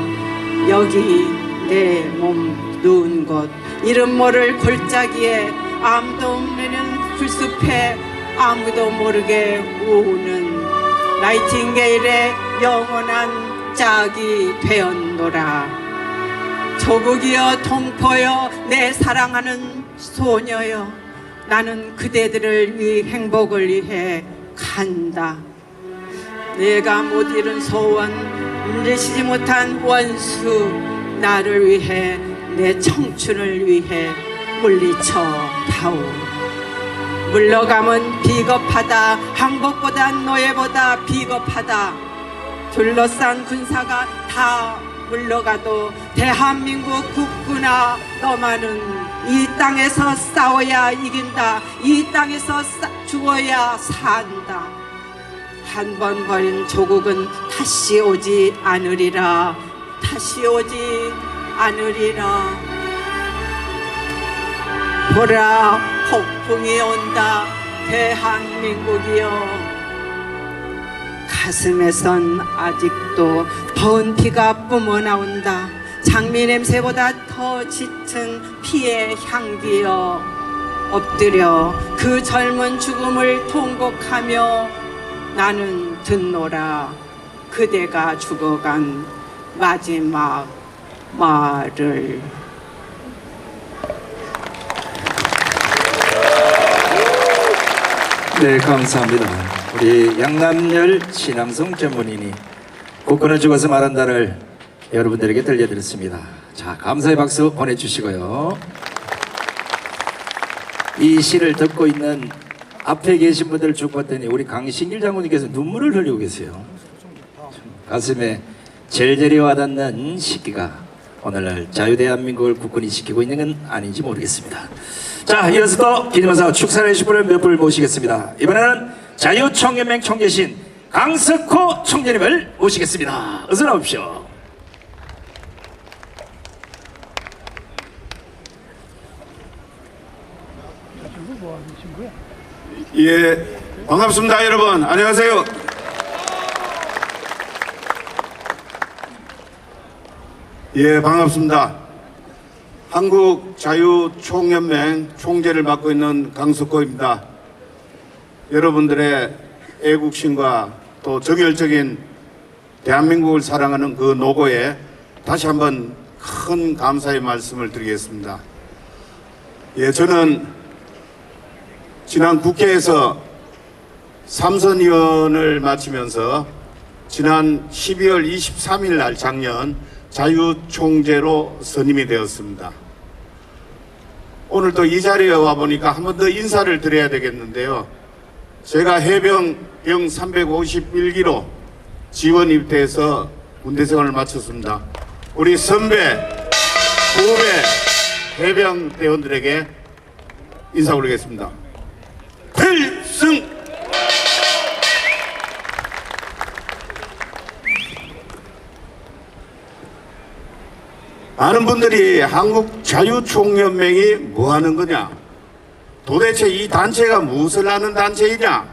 여기 내 몸 누운 곳 이름 모를 골짜기에 아무도 없는 풀숲에 아무도 모르게 우는 나이팅게일의 영원한 짝이 되었노라. 조국이여 동포여 내 사랑하는 소녀여 나는 그대들을 위해 행복을 위해 간다. 내가 못 이룬 소원 이루시지 못한 원수 나를 위해 내 청춘을 위해 물리쳐 다오. 물러감은 비겁하다. 항복보다 노예보다 비겁하다. 둘러싼 군사가 다 물러가도 대한민국 국군아 너만은 이 땅에서 싸워야 이긴다. 이 땅에서 죽어야 산다. 한 번 버린 조국은 다시 오지 않으리라. 다시 오지 않으리라. 보라 폭풍이 온다. 대한민국이여. 가슴에선 아직도 더운 피가 뿜어나온다. 장미 냄새보다 더 짙은 피의 향기여. 엎드려 그 젊은 죽음을 통곡하며 나는 듣노라. 그대가 죽어간 마지막 말을. 네, 감사합니다. 우리 양남열 신앙송 전문인이 국군을 죽어서 말한다를 여러분들에게 들려드렸습니다. 자, 감사의 박수 보내주시고요. 이 시를 듣고 있는 앞에 계신 분들 쭉 봤더니 우리 강신길 장군님께서 눈물을 흘리고 계세요. 가슴에 절절히 와닿는 시기가 오늘날 자유대한민국을 국군이 지키고 있는 건 아닌지 모르겠습니다. 자, 이어서 또 기념사 축사를 해주실 분을 몇 분을 모시겠습니다. 이번에는 자유총연맹 총재신 강석호 총재님을 모시겠습니다. 어서 나오십시오. 예, 반갑습니다, 여러분. 안녕하세요. 예, 반갑습니다. 한국자유총연맹 총재를 맡고 있는 강석호입니다. 여러분들의 애국심과 또 정열적인 대한민국을 사랑하는 그 노고에 다시 한번 큰 감사의 말씀을 드리겠습니다. 예, 저는 지난 국회에서 삼선위원을 마치면서 지난 12월 23일 날 작년 자유총재로 선임이 되었습니다. 오늘 또 이 자리에 와보니까 한 번 더 인사를 드려야 되겠는데요. 제가 해병 병 351기로 지원 입대해서 군대 생활을 마쳤습니다. 우리 선배, 후배 해병 대원들에게 인사 올리겠습니다. 필승! 많은 분들이 한국자유총연맹이 뭐 하는 거냐? 도대체 이 단체가 무엇을 하는 단체이냐?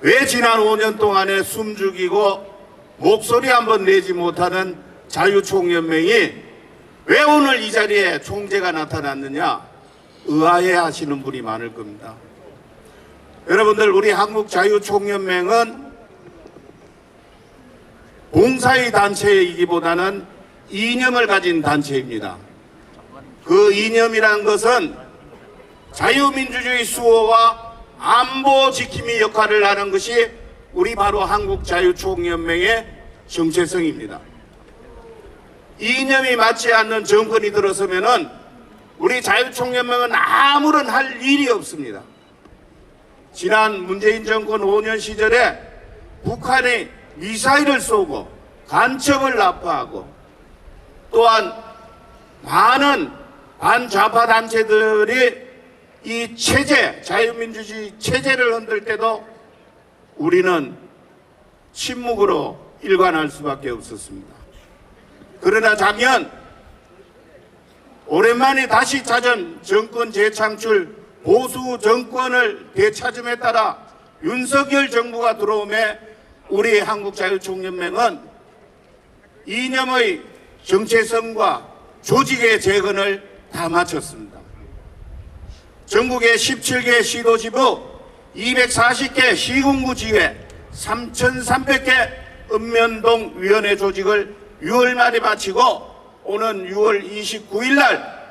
왜 지난 5년 동안에 숨죽이고 목소리 한번 내지 못하는 자유총연맹이 왜 오늘 이 자리에 총재가 나타났느냐? 의아해 하시는 분이 많을 겁니다. 여러분들, 우리 한국자유총연맹은 봉사의 단체이기보다는 이념을 가진 단체입니다. 그 이념이란 것은 자유민주주의 수호와 안보 지킴이 역할을 하는 것이 우리 바로 한국자유총연맹의 정체성입니다. 이념이 맞지 않는 정권이 들어서면은 우리 자유총연맹은 아무런 할 일이 없습니다. 지난 문재인 정권 5년 시절에 북한이 미사일을 쏘고 간첩을 납부하고 또한 많은 반좌파 단체들이 이 체제, 자유민주주의 체제를 흔들 때도 우리는 침묵으로 일관할 수밖에 없었습니다. 그러나 작년 오랜만에 다시 찾은 정권 재창출 보수 정권을 되찾음에 따라 윤석열 정부가 들어오매 우리 한국자유총연맹은 이념의 정체성과 조직의 재건을 다 마쳤습니다. 전국의 17개 시도지부 240개 시군구 지회 3,300개 읍면동 위원회 조직을 6월 말에 마치고 오는 6월 29일 날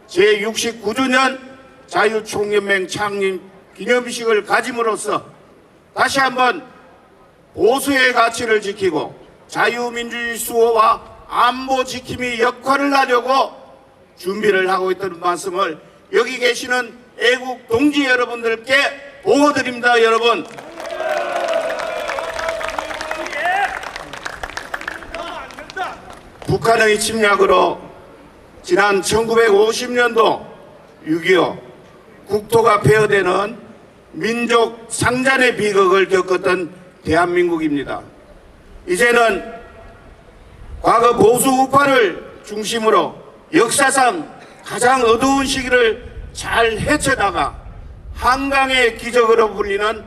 제69주년 자유총연맹 창립 기념식을 가짐으로써 다시 한번 보수의 가치를 지키고 자유민주주의 수호와 안보 지킴이 역할을 하려고 준비를 하고 있다는 말씀을 여기 계시는 애국 동지 여러분들께 보고드립니다. 여러분, 북한의 침략으로 지난 1950년도 6.25 국토가 폐허되는 민족 상잔의 비극을 겪었던 대한민국입니다. 이제는 과거 보수 우파를 중심으로 역사상 가장 어두운 시기를 잘 헤쳐나가 한강의 기적으로 불리는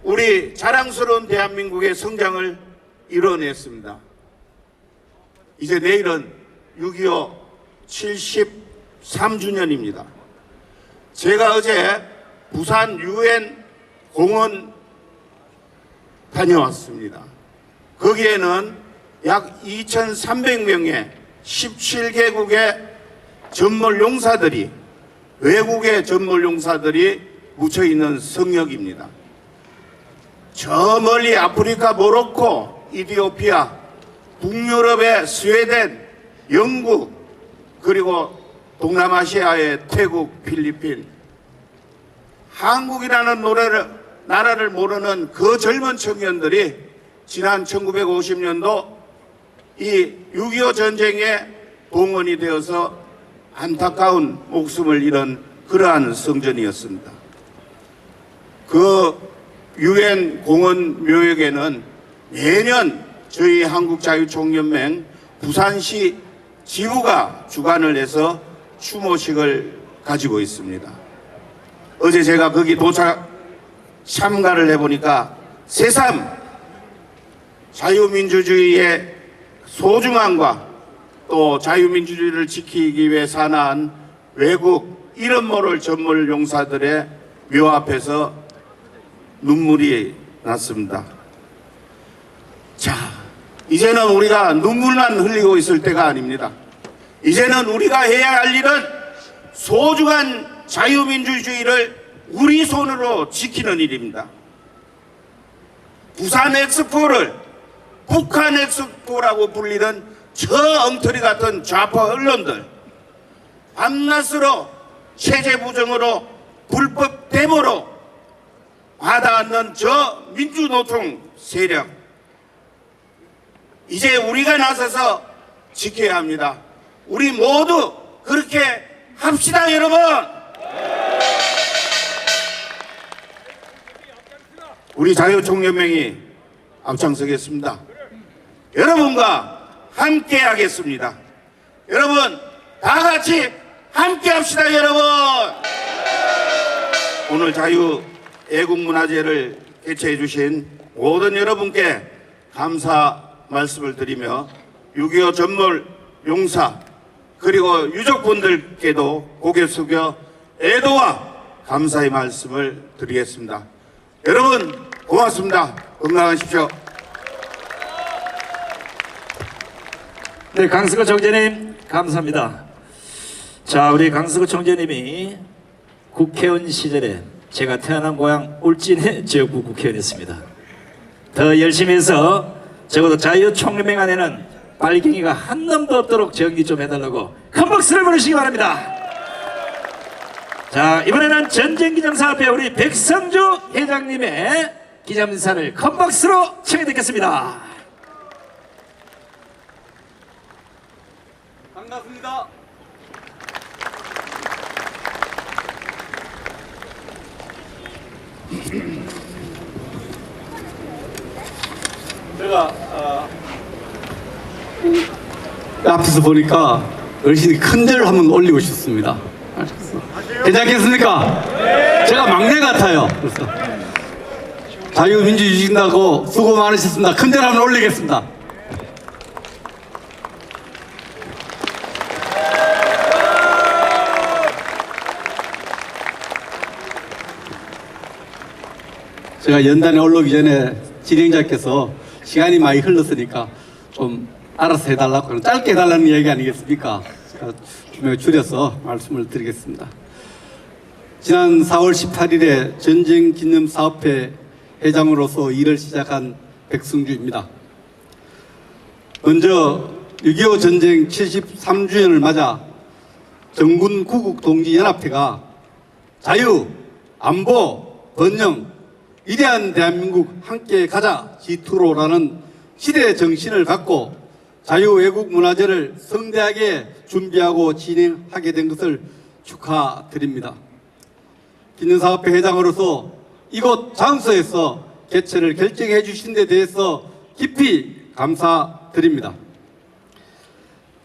우리 자랑스러운 대한민국의 성장을 이뤄냈습니다. 이제 내일은 6.25 73주년입니다. 제가 어제 부산 UN 공원 다녀왔습니다. 거기에는 약 2,300명의 17개국의 전몰용사들이, 외국의 전몰용사들이 묻혀있는 성역입니다. 저 멀리 아프리카 모로코, 이디오피아, 북유럽의 스웨덴, 영국, 그리고 동남아시아의 태국, 필리핀, 한국이라는 나라를 모르는 그 젊은 청년들이 지난 1950년도 이 6.25 전쟁에 동원이 되어서 안타까운 목숨을 잃은 그러한 성전이었습니다. 그 UN 공원 묘역에는 매년 저희 한국자유총연맹 부산시 지부가 주관을 해서 추모식을 가지고 있습니다. 어제 제가 거기 참가를 해보니까 새삼 자유민주주의의 소중함과 또 자유민주주의를 지키기 위해 산화한 외국 이름 모를 전몰용사들의 묘 앞에서 눈물이 났습니다. 자, 이제는 우리가 눈물만 흘리고 있을 때가 아닙니다. 이제는 우리가 해야 할 일은 소중한 자유민주주의를 우리 손으로 지키는 일입니다. 부산 엑스포를 북한 엑스포라고 불리는 저 엉터리 같은 좌파 언론들, 밤낮으로 체제 부정으로 불법 데모로 받아앉는 저 민주노총 세력, 이제 우리가 나서서 지켜야 합니다. 우리 모두 그렇게 합시다, 여러분. 우리 자유총연맹이 앞장서겠습니다. 여러분과 함께 하겠습니다. 여러분 다 같이 함께 합시다. 여러분, 오늘 자유 애국문화제를 개최해 주신 모든 여러분께 감사 말씀을 드리며 6.25 전몰 용사 그리고 유족분들께도 고개 숙여 애도와 감사의 말씀을 드리겠습니다. 여러분 고맙습니다. 건강하십시오. 네, 강승호 총재님 감사합니다. 자, 우리 강승호 총재님이 국회의원 시절에 제가 태어난 고향 울진의 지역구 국회의원이었습니다. 더 열심히 해서 적어도 자유총연맹 안에는 빨갱이가 한 놈도 없도록 정리 좀 해달라고 큰 박수를 보내시기 바랍니다. 자, 이번에는 전쟁기념사업회 우리 백성주 회장님의 기념인사를 큰 박수로 청해 듣겠습니다. 반갑습니다. 제가 앞에서 보니까 어르신이 큰절 한번 올리고 싶습니다. 괜찮겠습니까? 제가 막내 같아요. 그래서 자유민주 유진다고 수고 많으셨습니다. 큰절 한번 올리겠습니다. 제가 연단에 올라오기 전에 진행자께서 시간이 많이 흘렀으니까 좀 알아서 해달라고 짧게 해달라는 얘기 아니겠습니까? 제가 좀 줄여서 말씀을 드리겠습니다. 지난 4월 18일에 전쟁기념사업회 회장으로서 일을 시작한 백승주입니다. 먼저 6.25 전쟁 73주년을 맞아 정군구국동지연합회가 자유, 안보, 번영, 위대한 대한민국 함께 가자 G2로라는 시대 정신을 갖고 자유외국문화제를 성대하게 준비하고 진행하게 된 것을 축하드립니다. 기념사업회 회장으로서 이곳 장소에서 개최를 결정해 주신 데 대해서 깊이 감사드립니다.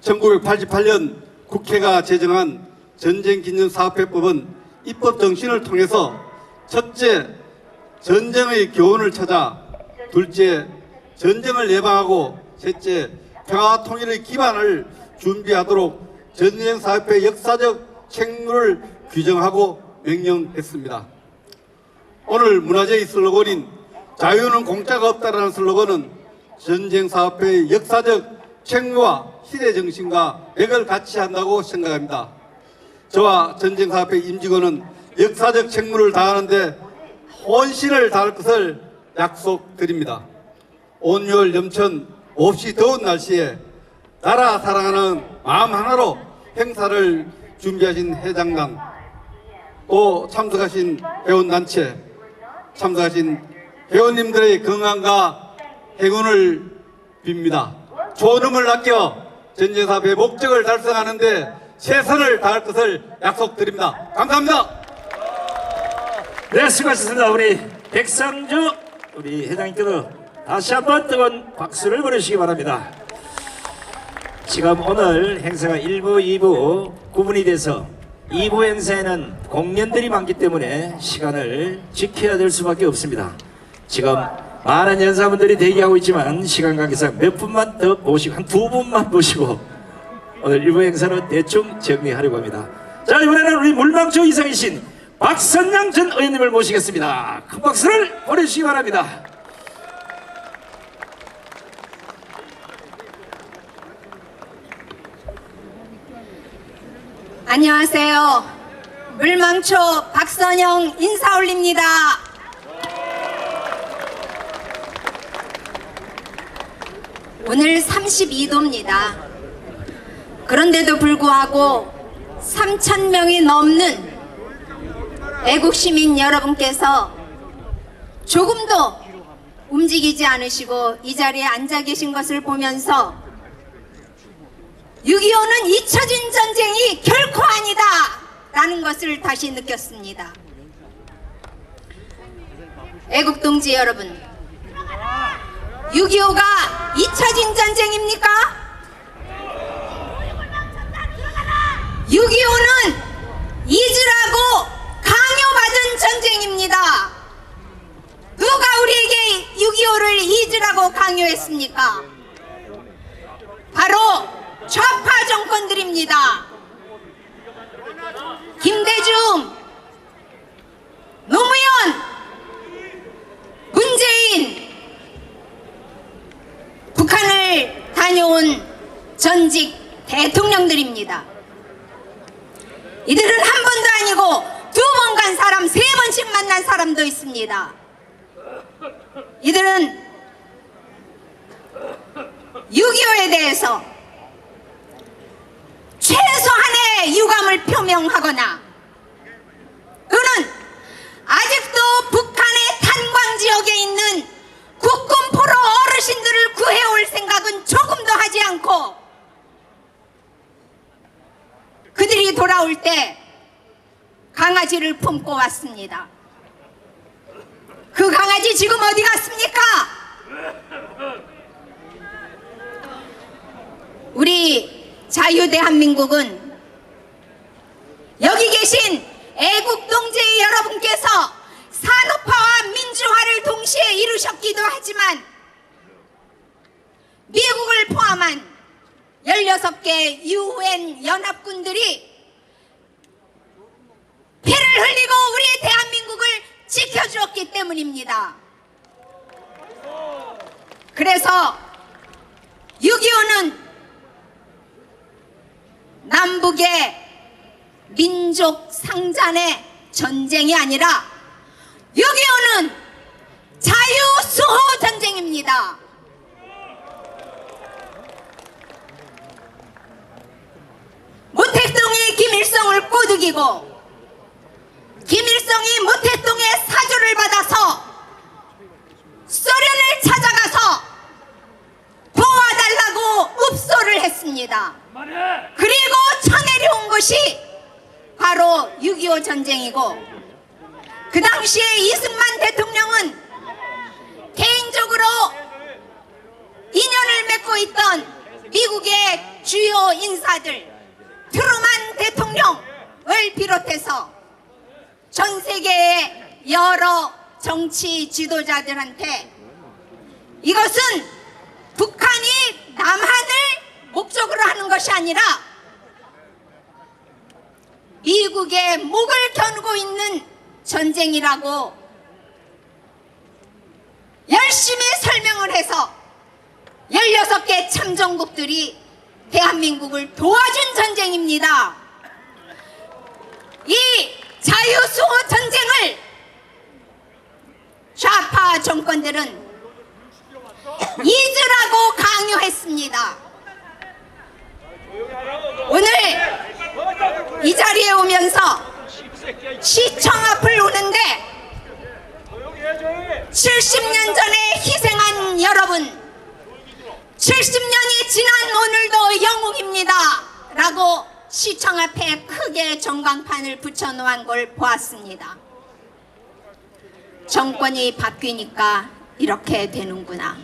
1988년 국회가 제정한 전쟁기념사업회법은 입법 정신을 통해서 첫째, 전쟁의 교훈을 찾아, 둘째, 전쟁을 예방하고, 셋째, 평화 통일의 기반을 준비하도록 전쟁사업회 역사적 책무를 규정하고 명령했습니다. 오늘 문화제의 슬로건인 자유는 공짜가 없다라는 슬로건은 전쟁사업회의 역사적 책무와 시대정신과 맥을 같이 한다고 생각합니다. 저와 전쟁사업회 임직원은 역사적 책무를 다하는데 혼신을 다할 것을 약속드립니다. 온열 염천 몹시 더운 날씨에 나라 사랑하는 마음 하나로 행사를 준비하신 회장단, 또 참석하신 회원단체, 참석하신 회원님들의 건강과 행운을 빕니다. 좋은 아껴 전쟁사업의 목적을 달성하는 데 최선을 다할 것을 약속드립니다. 감사합니다. 네, 수고하셨습니다. 우리 백성주 우리 회장님께도 다시 한번 뜨거운 박수를 보내주시기 바랍니다. 지금 오늘 행사가 1부, 2부 구분이 돼서 2부 행사에는 공연들이 많기 때문에 시간을 지켜야 될 수밖에 없습니다. 지금 많은 연사분들이 대기하고 있지만 시간 관계상 몇 분만 더 모시고, 한 2분만 모시고 오늘 1부 행사는 대충 정리하려고 합니다. 자, 이번에는 우리 물망초 이상이신 박선양 전 의원님을 모시겠습니다. 큰 박수를 보내주시기 바랍니다. 안녕하세요. 물망초 박선영 인사 올립니다. 오늘 32도입니다. 그런데도 불구하고 3,000명이 넘는 애국시민 여러분께서 조금도 움직이지 않으시고 이 자리에 앉아 계신 것을 보면서 6.25는 잊혀진 전쟁이 결코 아니다 라는 것을 다시 느꼈습니다. 애국동지 여러분, 6.25가 잊혀진 전쟁입니까? 6.25는 잊으라고 강요받은 전쟁입니다. 누가 우리에게 6.25를 잊으라고 강요했습니까? 바로 좌파 정권들입니다. 김대중, 노무현, 문재인, 북한을 다녀온 전직 대통령들입니다. 이들은 한 번도 아니고 2번 간 사람, 3번씩 만난 사람도 있습니다. 이들은 6.25에 대해서 최소한의 유감을 표명하거나 돌아올 때 강아지를 품고 왔습니다. 그 강아지 지금 어디 갔습니까? 우리 자유대한민국은 여기 계신 애국동지 여러분께서 산업화와 민주화를 동시에 이루셨기도 하지만 미국을 포함한 16개 UN 연합군들이 피를 흘리고 우리 대한민국을 지켜주었기 때문입니다. 그래서 6.25는 남북의 민족 상잔의 전쟁이 아니라 6.25는 자유수호 전쟁입니다. 모택동이 김일성을 꼬드기고 김일성이 모택동의 사주를 받아서 소련을 찾아가서 도와달라고 읍소를 했습니다. 그리고 쳐내려온 것이 바로 6.25 전쟁이고, 그 당시에 이승만 대통령은 개인적으로 인연을 맺고 있던 미국의 주요 인사들 트루만 대통령을 비롯해서 전 세계의 여러 정치 지도자들한테 이것은 북한이 남한을 목적으로 하는 것이 아니라 미국의 목을 겨누고 있는 전쟁이라고 열심히 설명을 해서 16개 참전국들이 대한민국을 도와준 전쟁입니다. 이 자유수호 전쟁을 좌파 정권들은 잊으라고 강요했습니다. 오늘 이 자리에 오면서 시청 앞을 오는데 70년 전에 희생한 여러분, 70년이 지난 오늘도 영웅입니다 라고 시청 앞에 크게 전광판을 붙여놓은 걸 보았습니다. 정권이 바뀌니까 이렇게 되는구나,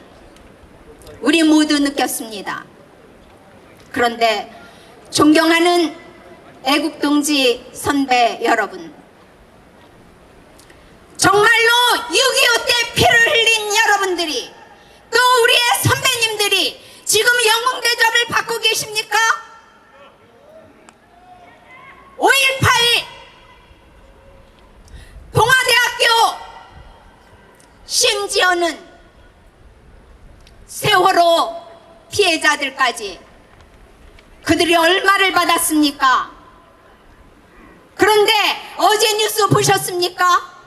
우리 모두 느꼈습니다. 그런데 존경하는 애국동지 선배 여러분, 정말로 6.25 때 피를 흘린 여러분들이, 또 우리의 선배님들이 지금 영웅 대접을 받고 계십니까? 5.18 동아대학교, 심지어는 세월호 피해자들까지 그들이 얼마를 받았습니까? 그런데 어제 뉴스 보셨습니까?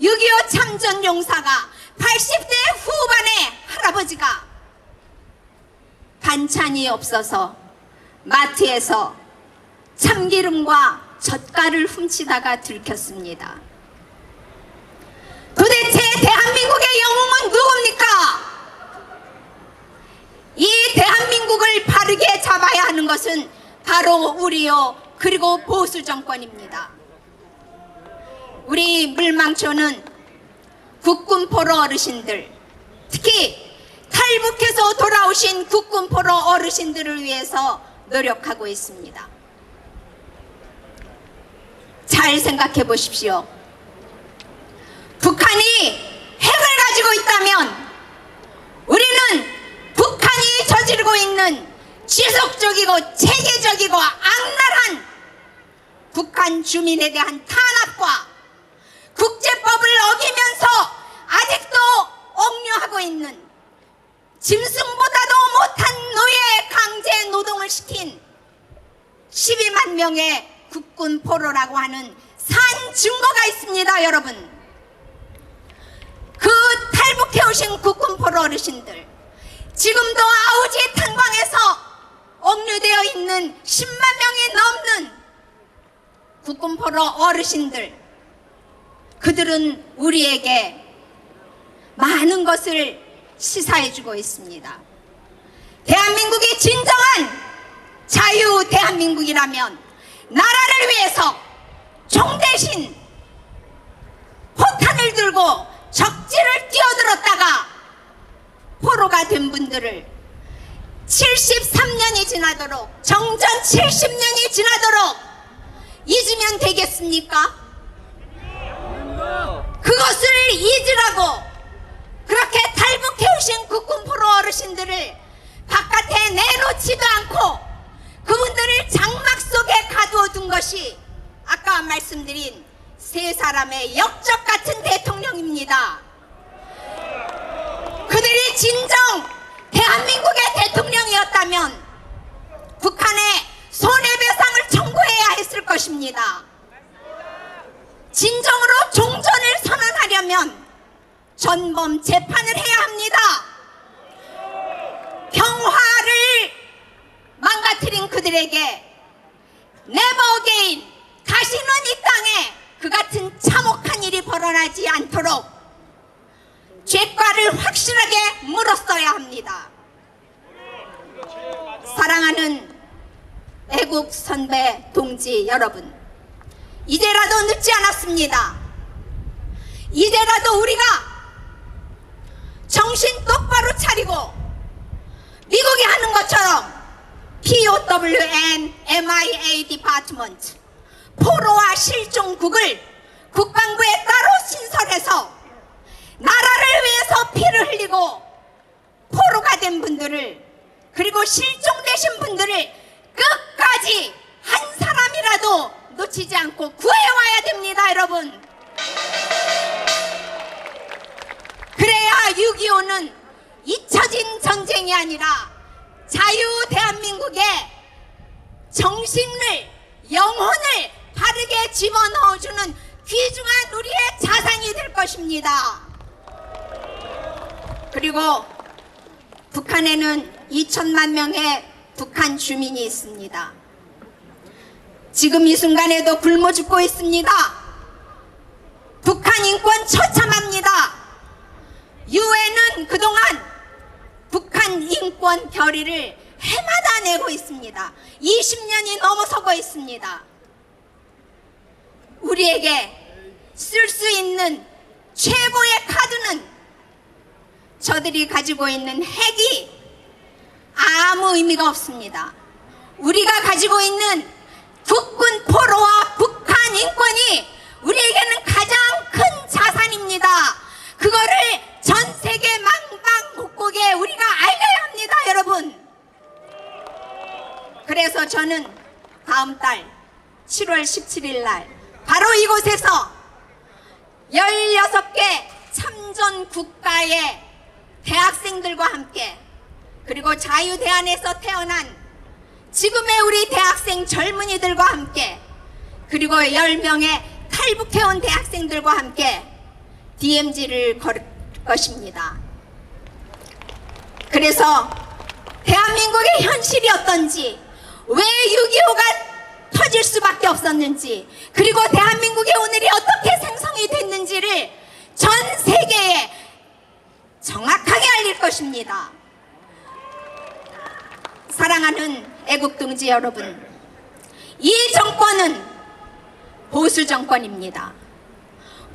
6.25 참전용사가 80대 후반의 할아버지가 반찬이 없어서 마트에서 참기름과 젓갈을 훔치다가 들켰습니다. 도대체 대한민국의 영웅은 누굽니까? 이 대한민국을 바르게 잡아야 하는 것은 바로 우리요, 그리고 보수 정권입니다. 우리 물망초는 국군 포로 어르신들, 특히 탈북해서 돌아오신 국군 포로 어르신들을 위해서 노력하고 있습니다. 잘 생각해 보십시오. 북한이 핵을 가지고 있다면 우리는 북한이 저지르고 있는 지속적이고 체계적이고 악랄한 북한 주민에 대한 탄압과 국제법을 어기면서 아직도 억류하고 있는, 짐승보다도 못한 노예 강제 노동을 시킨 12만 명의 국군 포로라고 하는 산 증거가 있습니다. 여러분, 그 탈북해오신 국군 포로 어르신들, 지금도 아우지 탄광에서 억류되어 있는 10만 명이 넘는 국군 포로 어르신들, 그들은 우리에게 많은 것을 시사해주고 있습니다. 대한민국이 진정한 자유 대한민국이라면 나라를 위해서 종 대신 포탄을 들고 적지를 뛰어들었다가 포로가 된 분들을 73년이 지나도록, 정전 70년이 지나도록 잊으면 되겠습니까? 그것을 잊으라고 그렇게 탈북해오신 국군 포로 어르신들을 바깥에 내놓지도 않고 그분들을 장막 속에 가두어 둔 것이 아까 말씀드린 세 사람의 역적 같은 대통령입니다. 그들이 진정 대한민국의 대통령이었다면 북한에 손해배상을 청구해야 했을 것입니다. 진정으로 종전을 선언하려면 전범 재판을 해야 합니다. 평화를 망가뜨린 그들에게 never again, 다시는 이 땅에 그 같은 참혹한 일이 벌어나지 않도록 죄과를 확실하게 물었어야 합니다. 사랑하는 애국 선배 동지 여러분, 이제라도 늦지 않았습니다. 이제라도 우리가 정신 똑바로 차리고 미국이 하는 것처럼 POWN MIA 디파트먼트 포로와 실종국을 국방부에 따로 신설해서 나라를 위해서 피를 흘리고 포로가 된 분들을, 그리고 실종되신 분들을 끝까지 한 사람이라도 놓치지 않고 구해와야 됩니다, 여러분. 그래야 6.25는 잊혀진 전쟁이 아니라 자유 대한민국의 정신을, 영혼을 바르게 집어넣어주는 귀중한 우리의 자산이 될 것입니다. 그리고 북한에는 2천만 명의 북한 주민이 있습니다. 지금 이 순간에도 굶어 죽고 있습니다. 북한 인권 처참합니다. 유엔은 그동안 북한 인권 결의를 해마다 내고 있습니다. 20년이 넘어서고 있습니다. 우리에게 쓸 수 있는 최고의 카드는 저들이 가지고 있는 핵이 아무 의미가 없습니다. 우리가 가지고 있는 국군 포로와 북한 인권이 우리에게는 가장 큰 자산입니다. 그거를 전 세계 망방곡곡에 우리가 알려야 합니다, 여러분. 그래서 저는 다음 달 7월 17일 날 바로 이곳에서 16개 참전 국가의 대학생들과 함께, 그리고 자유대안에서 태어난 지금의 우리 대학생 젊은이들과 함께, 그리고 10명의 탈북해온 대학생들과 함께 DMZ를 걸을 것입니다. 그래서 대한민국의 현실이 어떤지, 왜 6.25가 터질 수밖에 없었는지, 그리고 대한민국의 오늘이 어떻게 생성이 됐는지를 전 세계에 정확하게 알릴 것입니다. 사랑하는 애국동지 여러분, 이 정권은 보수 정권입니다.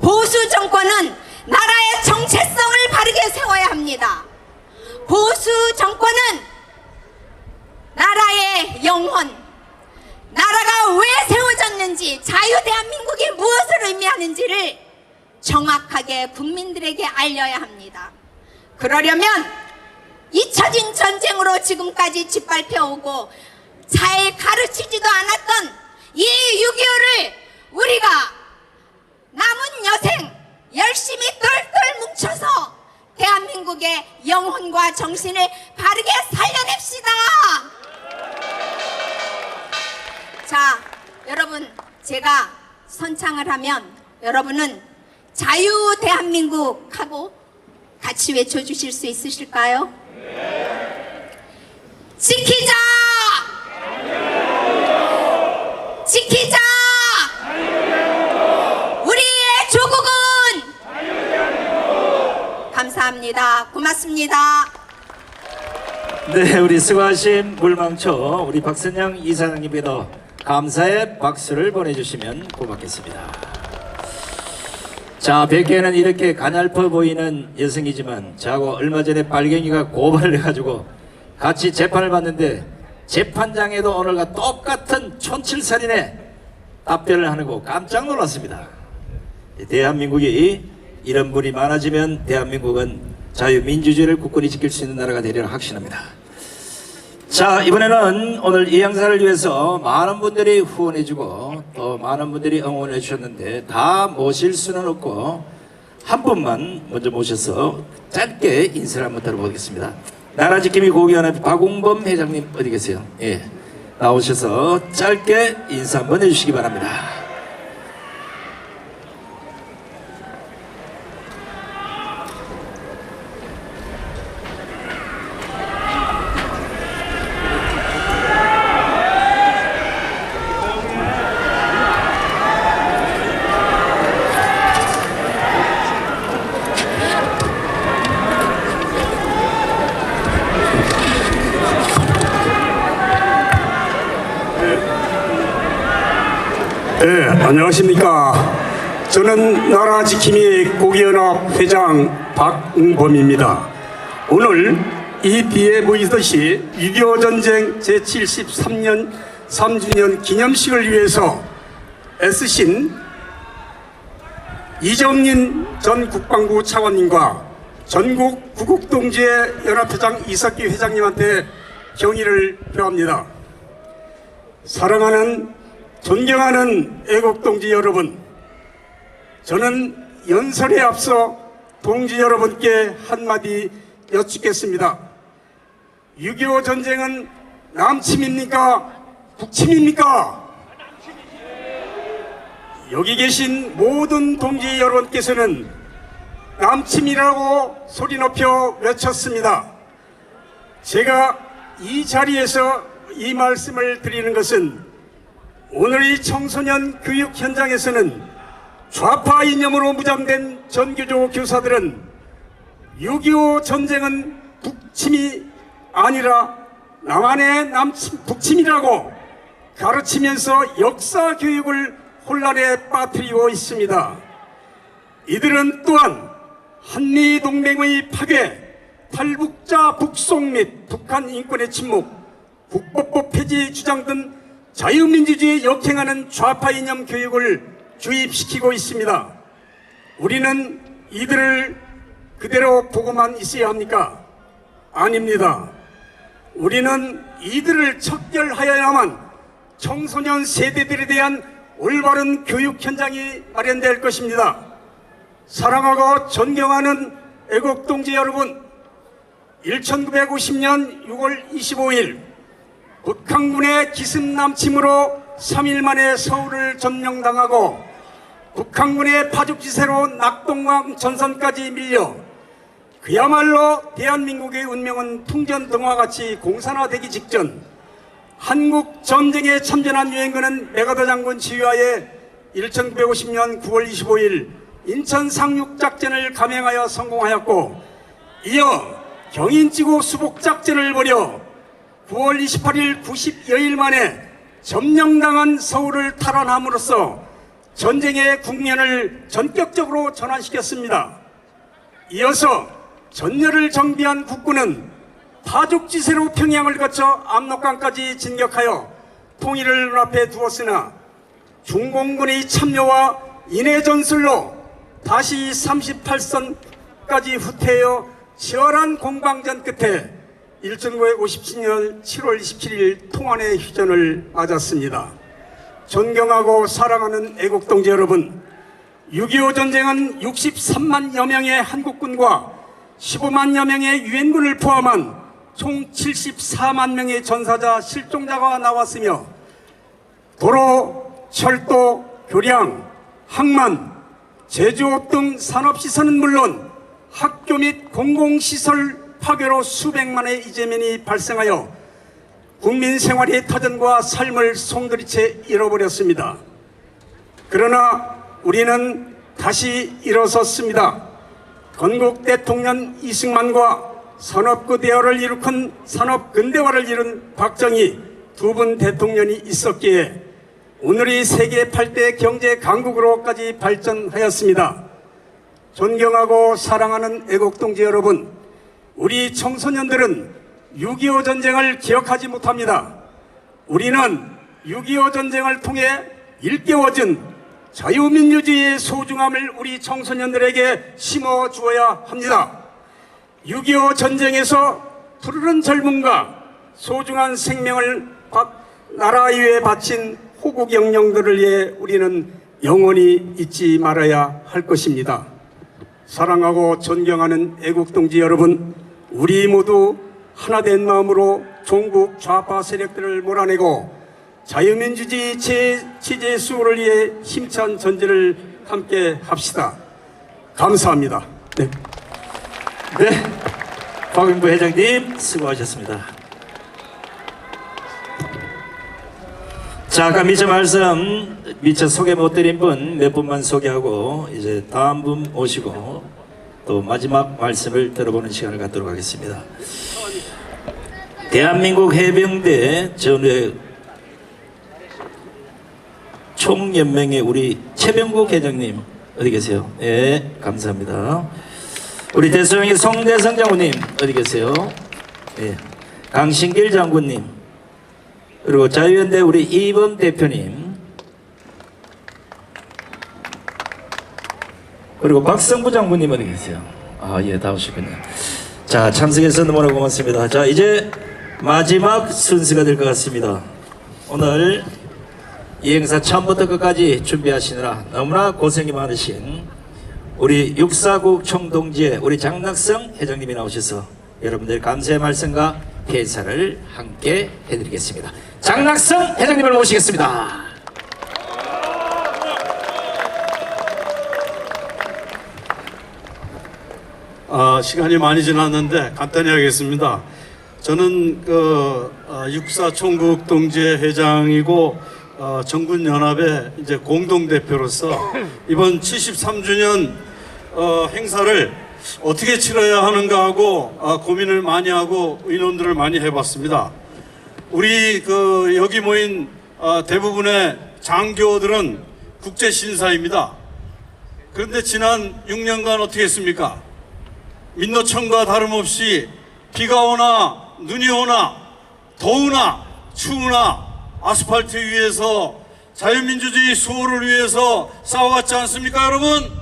보수 정권은 나라의 정체성을 바르게 세워야 합니다. 보수 정권은 나라의 영혼, 나라가 왜 세워졌는지, 자유 대한민국이 무엇을 의미하는지를 정확하게 국민들에게 알려야 합니다. 그러려면 잊혀진 전쟁으로 지금까지 짓밟혀오고 잘 가르치지도 않았던 이 6.25를 우리가 남은 여생 열심히 똘똘 뭉쳐서 대한민국의 영혼과 정신을 바르게 살려냅시다. 자, 여러분, 제가 선창을 하면 여러분은 자유 대한민국 하고 같이 외쳐주실 수 있으실까요? 지키자! 지키자! 우리의 조국은! 감사합니다. 고맙습니다. 네, 우리 수고하신 물망초 우리 박선영 이사장님께도 감사의 박수를 보내주시면 고맙겠습니다. 자, 뵙기에는 이렇게 가냘퍼 보이는 여성이지만 저하고 얼마 전에 빨갱이가 고발을 해가지고 같이 재판을 받는데 재판장에도 오늘과 똑같은 촌칠살인의 답변을 하는 거 깜짝 놀랐습니다. 대한민국이 이런 분이 많아지면 대한민국은 자유민주주의를 굳건히 지킬 수 있는 나라가 되리라 확신합니다. 자, 이번에는 오늘 이 행사를 위해서 많은 분들이 후원해주고 또 많은 분들이 응원해 주셨는데 다 모실 수는 없고 한 분만 먼저 모셔서 짧게 인사를 한번 들어보겠습니다. 나라지킴이 고기연합 박웅범 회장님 어디 계세요? 예, 나오셔서 짧게 인사 한번 해주시기 바랍니다. 네, 안녕하십니까. 저는 나라지킴이 고기연합 회장 박웅범입니다. 오늘 이 뒤에 보이듯이 6.25 전쟁 제73년 3주년 기념식을 위해서 애쓰신 이정민 전 국방부 차관님과 전국 구국동지회 연합회장 이석기 회장님한테 경의를 표합니다. 사랑하는 존경하는 애국동지 여러분, 저는 연설에 앞서 동지 여러분께 한마디 여쭙겠습니다. 6.25 전쟁은 남침입니까? 북침입니까? 여기 계신 모든 동지 여러분께서는 남침이라고 소리 높여 외쳤습니다. 제가 이 자리에서 이 말씀을 드리는 것은 오늘 이 청소년 교육 현장에서는 좌파 이념으로 무장된 전교조 교사들은 6.25 전쟁은 북침이 아니라 남한의 북침이라고 가르치면서 역사 교육을 혼란에 빠뜨리고 있습니다. 이들은 또한 한미동맹의 파괴, 탈북자 북송 및 북한 인권의 침묵, 국법법 폐지 주장 등 자유민주주의에 역행하는 좌파 이념 교육을 주입시키고 있습니다. 우리는 이들을 그대로 보고만 있어야 합니까? 아닙니다. 우리는 이들을 척결하여야만 청소년 세대들에 대한 올바른 교육 현장이 마련될 것입니다. 사랑하고 존경하는 애국동지 여러분, 1950년 6월 25일 북한군의 기습남침으로 3일 만에 서울을 점령당하고 북한군의 파죽지세로 낙동강 전선까지 밀려 그야말로 대한민국의 운명은 풍전등화같이 공산화되기 직전 한국 전쟁에 참전한 유엔군은 메가더 장군 지휘하에 1950년 9월 25일 인천 상륙작전을 감행하여 성공하였고 이어 경인지구 수복작전을 벌여 9월 28일 90여일 만에 점령당한 서울을 탈환함으로써 전쟁의 국면을 전격적으로 전환시켰습니다. 이어서 전열을 정비한 국군은 파죽지세로 평양을 거쳐 압록강까지 진격하여 통일을 눈앞에 두었으나 중공군의 참여와 인해전술로 다시 38선까지 후퇴하여 치열한 공방전 끝에 1957년 7월 27일 통안의 휴전을 맞았습니다. 존경하고 사랑하는 애국동지 여러분, 6.25 전쟁은 63만여 명의 한국군과 15만여 명의 유엔군을 포함한 총 74만 명의 전사자, 실종자가 나왔으며 도로, 철도, 교량, 항만, 제조업 등 산업시설은 물론 학교 및 공공시설 파괴로 수백만의 이재민이 발생하여 국민 생활의 터전과 삶을 송두리째 잃어버렸습니다. 그러나 우리는 다시 일어섰습니다. 건국 대통령 이승만과 산업그 대화를 일으킨 산업근대화를 이룬 박정희 두 분 대통령이 있었기에 오늘이 세계 8대 경제 강국으로까지 발전하였습니다. 존경하고 사랑하는 애국동지 여러분, 우리 청소년들은 6.25 전쟁을 기억하지 못합니다. 우리는 6.25 전쟁을 통해 일깨워진 자유민주주의의 소중함을 우리 청소년들에게 심어주어야 합니다. 6.25 전쟁에서 푸르른 젊음과 소중한 생명을 나라 위에 바친 호국 영령들을 위해 우리는 영원히 잊지 말아야 할 것입니다. 사랑하고 존경하는 애국동지 여러분, 우리 모두 하나된 마음으로 종북 좌파 세력들을 몰아내고 자유민주주의 체제 수호를 위해 힘찬 전진을 함께 합시다. 감사합니다. 네. 박영부 회장님 수고하셨습니다. 자, 아까 미처 소개 못 드린 분 몇 분만 소개하고 이제 다음 분 오시고 또 마지막 말씀을 들어보는 시간을 갖도록 하겠습니다. 대한민국 해병대 전후의 총연맹의 우리 최병국 회장님 어디 계세요? 네, 감사합니다. 우리 대소영의 송대성 장군님 어디 계세요? 네, 강신길 장군님, 그리고 자유연대 우리 이범 대표님, 그리고 박성부 장군님 어디 계세요? 아, 예, 다 오시군요. 자, 참석해서 너무나 고맙습니다. 자, 이제 마지막 순서가 될 것 같습니다. 오늘 이 행사 처음부터 끝까지 준비하시느라 너무나 고생이 많으신 우리 육사국 총동지의 우리 장낙성 회장님이 나오셔서 여러분들 감사의 말씀과 회사를 함께 해드리겠습니다. 장낙성 회장님을 모시겠습니다. 시간이 많이 지났는데 간단히 하겠습니다. 저는 육사 총국 동지회 회장이고 정군연합의 이제 공동대표로서 이번 73주년 행사를 어떻게 치러야 하는가 하고 고민을 많이 하고 의논들을 많이 해봤습니다. 우리 여기 모인 대부분의 장교들은 국제신사입니다. 그런데 지난 6년간 어떻게 했습니까? 민노천과 다름없이 비가 오나 눈이 오나 더우나 추우나 아스팔트 위에서 자유민주주의 수호를 위해서 싸워왔지 않습니까, 여러분?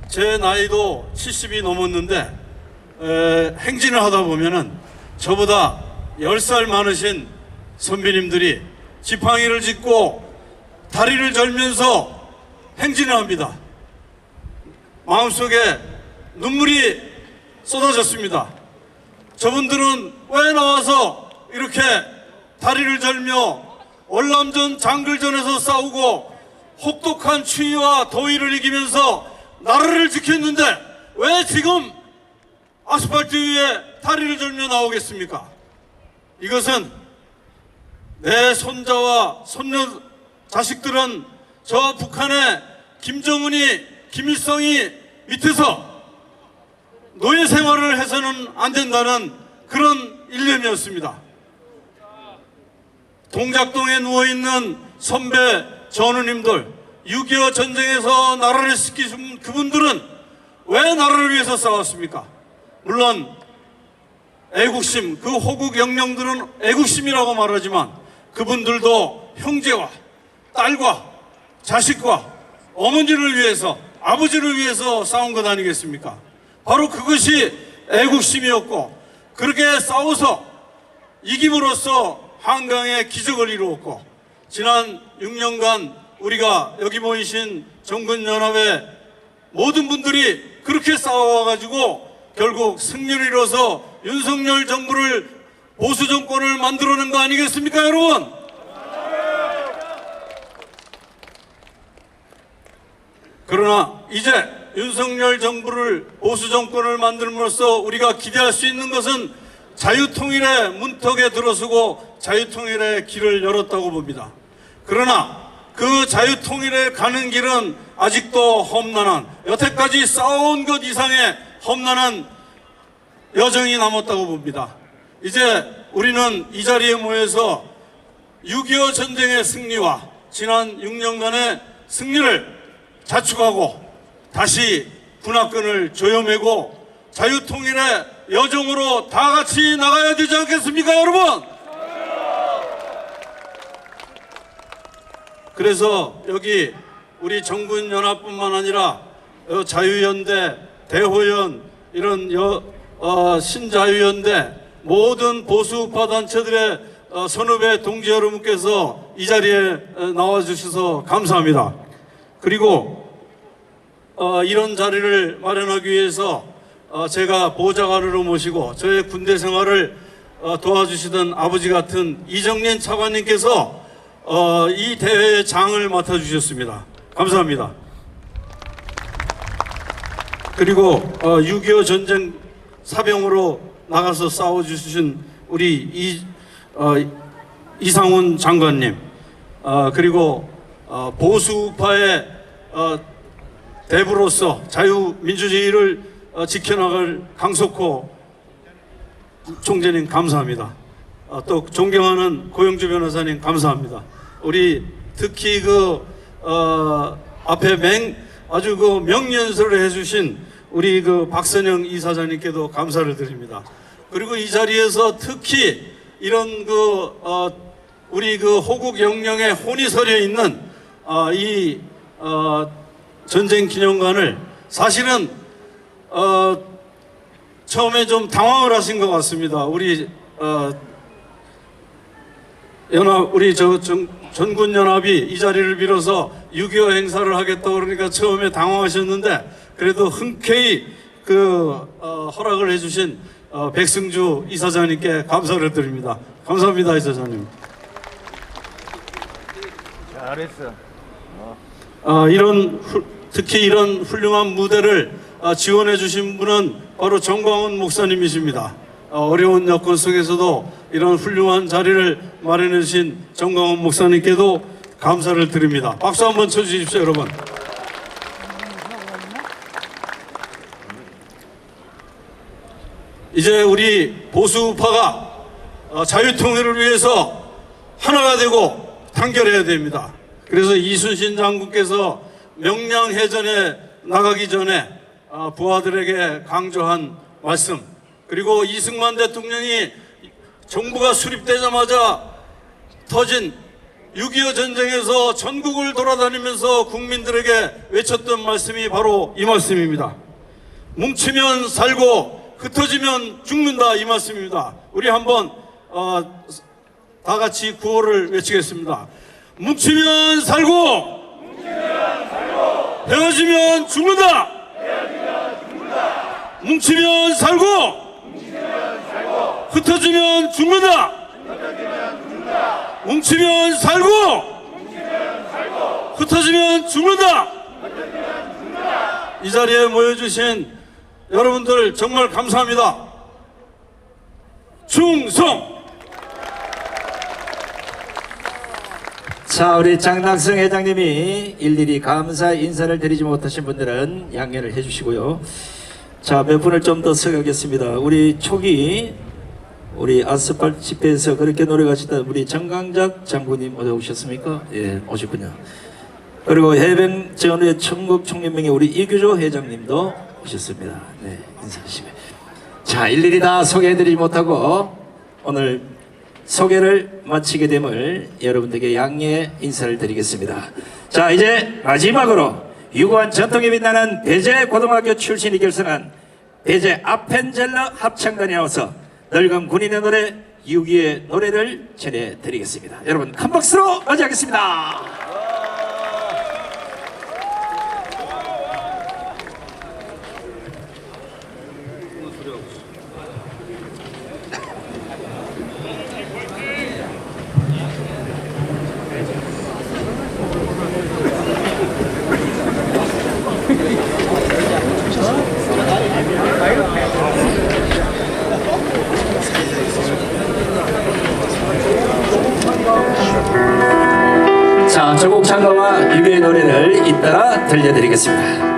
제 나이도 70이 넘었는데 행진을 하다 보면은 저보다 10살 많으신 선배님들이 지팡이를 짚고 다리를 절면서 행진을 합니다. 마음속에 눈물이 쏟아졌습니다. 저분들은 왜 나와서 이렇게 다리를 절며 월남전 장글전에서 싸우고 혹독한 추위와 더위를 이기면서 나라를 지켰는데 왜 지금 아스팔트 위에 다리를 절며 나오겠습니까? 이것은 내 손자와 손녀 자식들은 저 북한의 김정은이 김일성이 밑에서 노예 생활을 해서는 안 된다는 그런 일념이었습니다. 동작동에 누워있는 선배 전우님들, 6.25 전쟁에서 나라를 지키신 그분들은 왜 나라를 위해서 싸웠습니까? 물론 애국심, 그 호국 영령들은 애국심이라고 말하지만 그분들도 형제와 딸과 자식과 어머니를 위해서, 아버지를 위해서 싸운 것 아니겠습니까? 바로 그것이 애국심이었고, 그렇게 싸워서 이김으로써 한강의 기적을 이루었고, 지난 6년간 우리가 여기 모이신 정군연합의 모든 분들이 그렇게 싸워가지고 결국 승리를 이뤄서 윤석열 정부를 보수 정권을 만들어낸 거 아니겠습니까, 여러분? 그러나 이제 윤석열 정부를 보수 정권을 만들므로써 우리가 기대할 수 있는 것은 자유통일의 문턱에 들어서고 자유통일의 길을 열었다고 봅니다. 그러나 그 자유통일에 가는 길은 아직도 험난한, 여태까지 싸워온 것 이상의 험난한 여정이 남았다고 봅니다. 이제 우리는 이 자리에 모여서 6.25 전쟁의 승리와 지난 6년간의 승리를 자축하고 다시 군화끈을 조여매고 자유통일의 여정으로 다 같이 나가야 되지 않겠습니까, 여러분? 그래서 여기 우리 정군연합뿐만 아니라 자유연대, 대호연, 이런 신자유연대 모든 보수우파 단체들의 선후배 동지 여러분께서 이 자리에 나와주셔서 감사합니다. 그리고 이런 자리를 마련하기 위해서 제가 보좌관으로 모시고 저의 군대 생활을 도와주시던 아버지 같은 이정린 차관님께서 이 대회의 장을 맡아주셨습니다. 감사합니다. 그리고 6.25 전쟁 사병으로 나가서 싸워주신 우리 이상훈 장관님, 그리고 보수우파의 대부로서 자유민주주의를 지켜나갈 강석호 총재님 감사합니다. 또 존경하는 고영주 변호사님 감사합니다. 우리 특히 앞에 아주 명연설을 해주신 우리 박선영 이사장님께도 감사를 드립니다. 그리고 이 자리에서 특히 이런 우리 호국 영령의 혼이 서려 있는 이 전쟁 기념관을 사실은 처음에 좀 당황을 하신 것 같습니다. 우리 전군연합이 이 자리를 빌어서 6.25 행사를 하겠다고 그러니까 처음에 당황하셨는데 그래도 흔쾌히 허락을 해주신 백승주 이사장님께 감사를 드립니다. 감사합니다, 이사장님. 잘했어. 특히 이런 훌륭한 무대를 지원해 주신 분은 바로 정광훈 목사님이십니다. 어려운 여건 속에서도 이런 훌륭한 자리를 마련해 주신 정광훈 목사님께도 감사를 드립니다. 박수 한번 쳐주십시오, 여러분. 이제 우리 보수파가 자유통일을 위해서 하나가 되고 단결해야 됩니다. 그래서 이순신 장군께서 명량해전에 나가기 전에 부하들에게 강조한 말씀, 그리고 이승만 대통령이 정부가 수립되자마자 터진 6.25 전쟁에서 전국을 돌아다니면서 국민들에게 외쳤던 말씀이 바로 이 말씀입니다. 뭉치면 살고 흩어지면 죽는다, 이 말씀입니다. 우리 한번 다 같이 구호를 외치겠습니다. 뭉치면 살고, 헤어지면 죽는다. 뭉치면 살고, 흩어지면 죽는다. 뭉치면 살고, 흩어지면 죽는다. 이 자리에 모여주신 여러분들 정말 감사합니다. 충성! 자, 우리 장낙성 회장님이 일일이 감사 인사를 드리지 못하신 분들은 양해를 해주시고요. 자, 몇 분을 좀 더 서가겠습니다. 우리 초기 우리 아스팔트 집회에서 그렇게 노력하시던 우리 정강작 장군님 어디 오셨습니까? 예, 오셨군요. 그리고 해병전후의 청국총연맹의 우리 이규조 회장님도 오셨습니다. 네, 인사하시고. 자, 일일이 다 소개해드리지 못하고 오늘 소개를 마치게 됨을 여러분들에게 양해 인사를 드리겠습니다. 자, 이제 마지막으로 유구한 전통에 빛나는 배제고등학교 출신이 결성한 배제 아펜젤러 합창단이 나와서 늙은 군인의 노래 6.25의 노래를 전해드리겠습니다. 여러분 큰 박수로 맞이하겠습니다. 자, 조국 장가와 유교의 노래를 잇따라 들려드리겠습니다.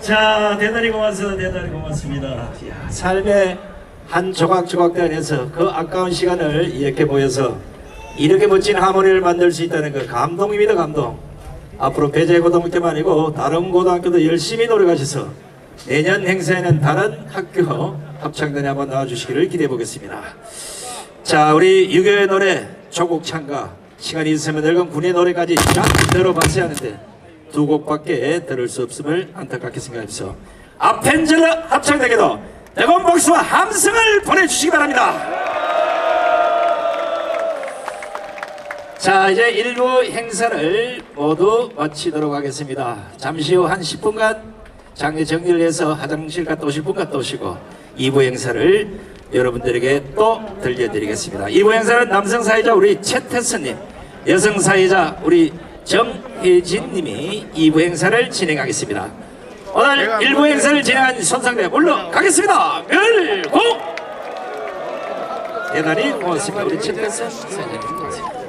자, 대단히 고맙습니다. 대단히 고맙습니다. 이야, 삶의 한 조각조각 안에서 그 아까운 시간을 이렇게 모여서 이렇게 멋진 하모니를 만들 수 있다는 그 감동입니다. 감동. 앞으로 배재고등학교만 아니고 다른 고등학교도 열심히 노력하셔서 내년 행사에는 다른 학교 합창단에 한번 나와주시기를 기대해 보겠습니다. 자, 우리 유교의 노래 조국 찬가 시간이 있으면 늙은 군의 노래까지 쫙 들어봤어야 하는데 두 곡밖에 들을 수 없음을 안타깝게 생각해서 아펜젤러 합창단에게도 뜨거운 박수와 함성을 보내주시기 바랍니다. 자, 이제 1부 행사를 모두 마치도록 하겠습니다. 잠시 후 한 10분간 장례 정리를 해서 화장실 갔다 오실 분 갔다 오시고 2부 행사를 여러분들에게 또 들려드리겠습니다. 2부 행사는 남성 사회자 우리 최태선님, 여성 사회자 우리 정혜진님이 2부 행사를 진행하겠습니다. 오늘 1부 행사를 진행한 손상대 물러가겠습니다. 멸고! 대단히 고맙습니다. 우리 최태선 사회자님 고맙습니다.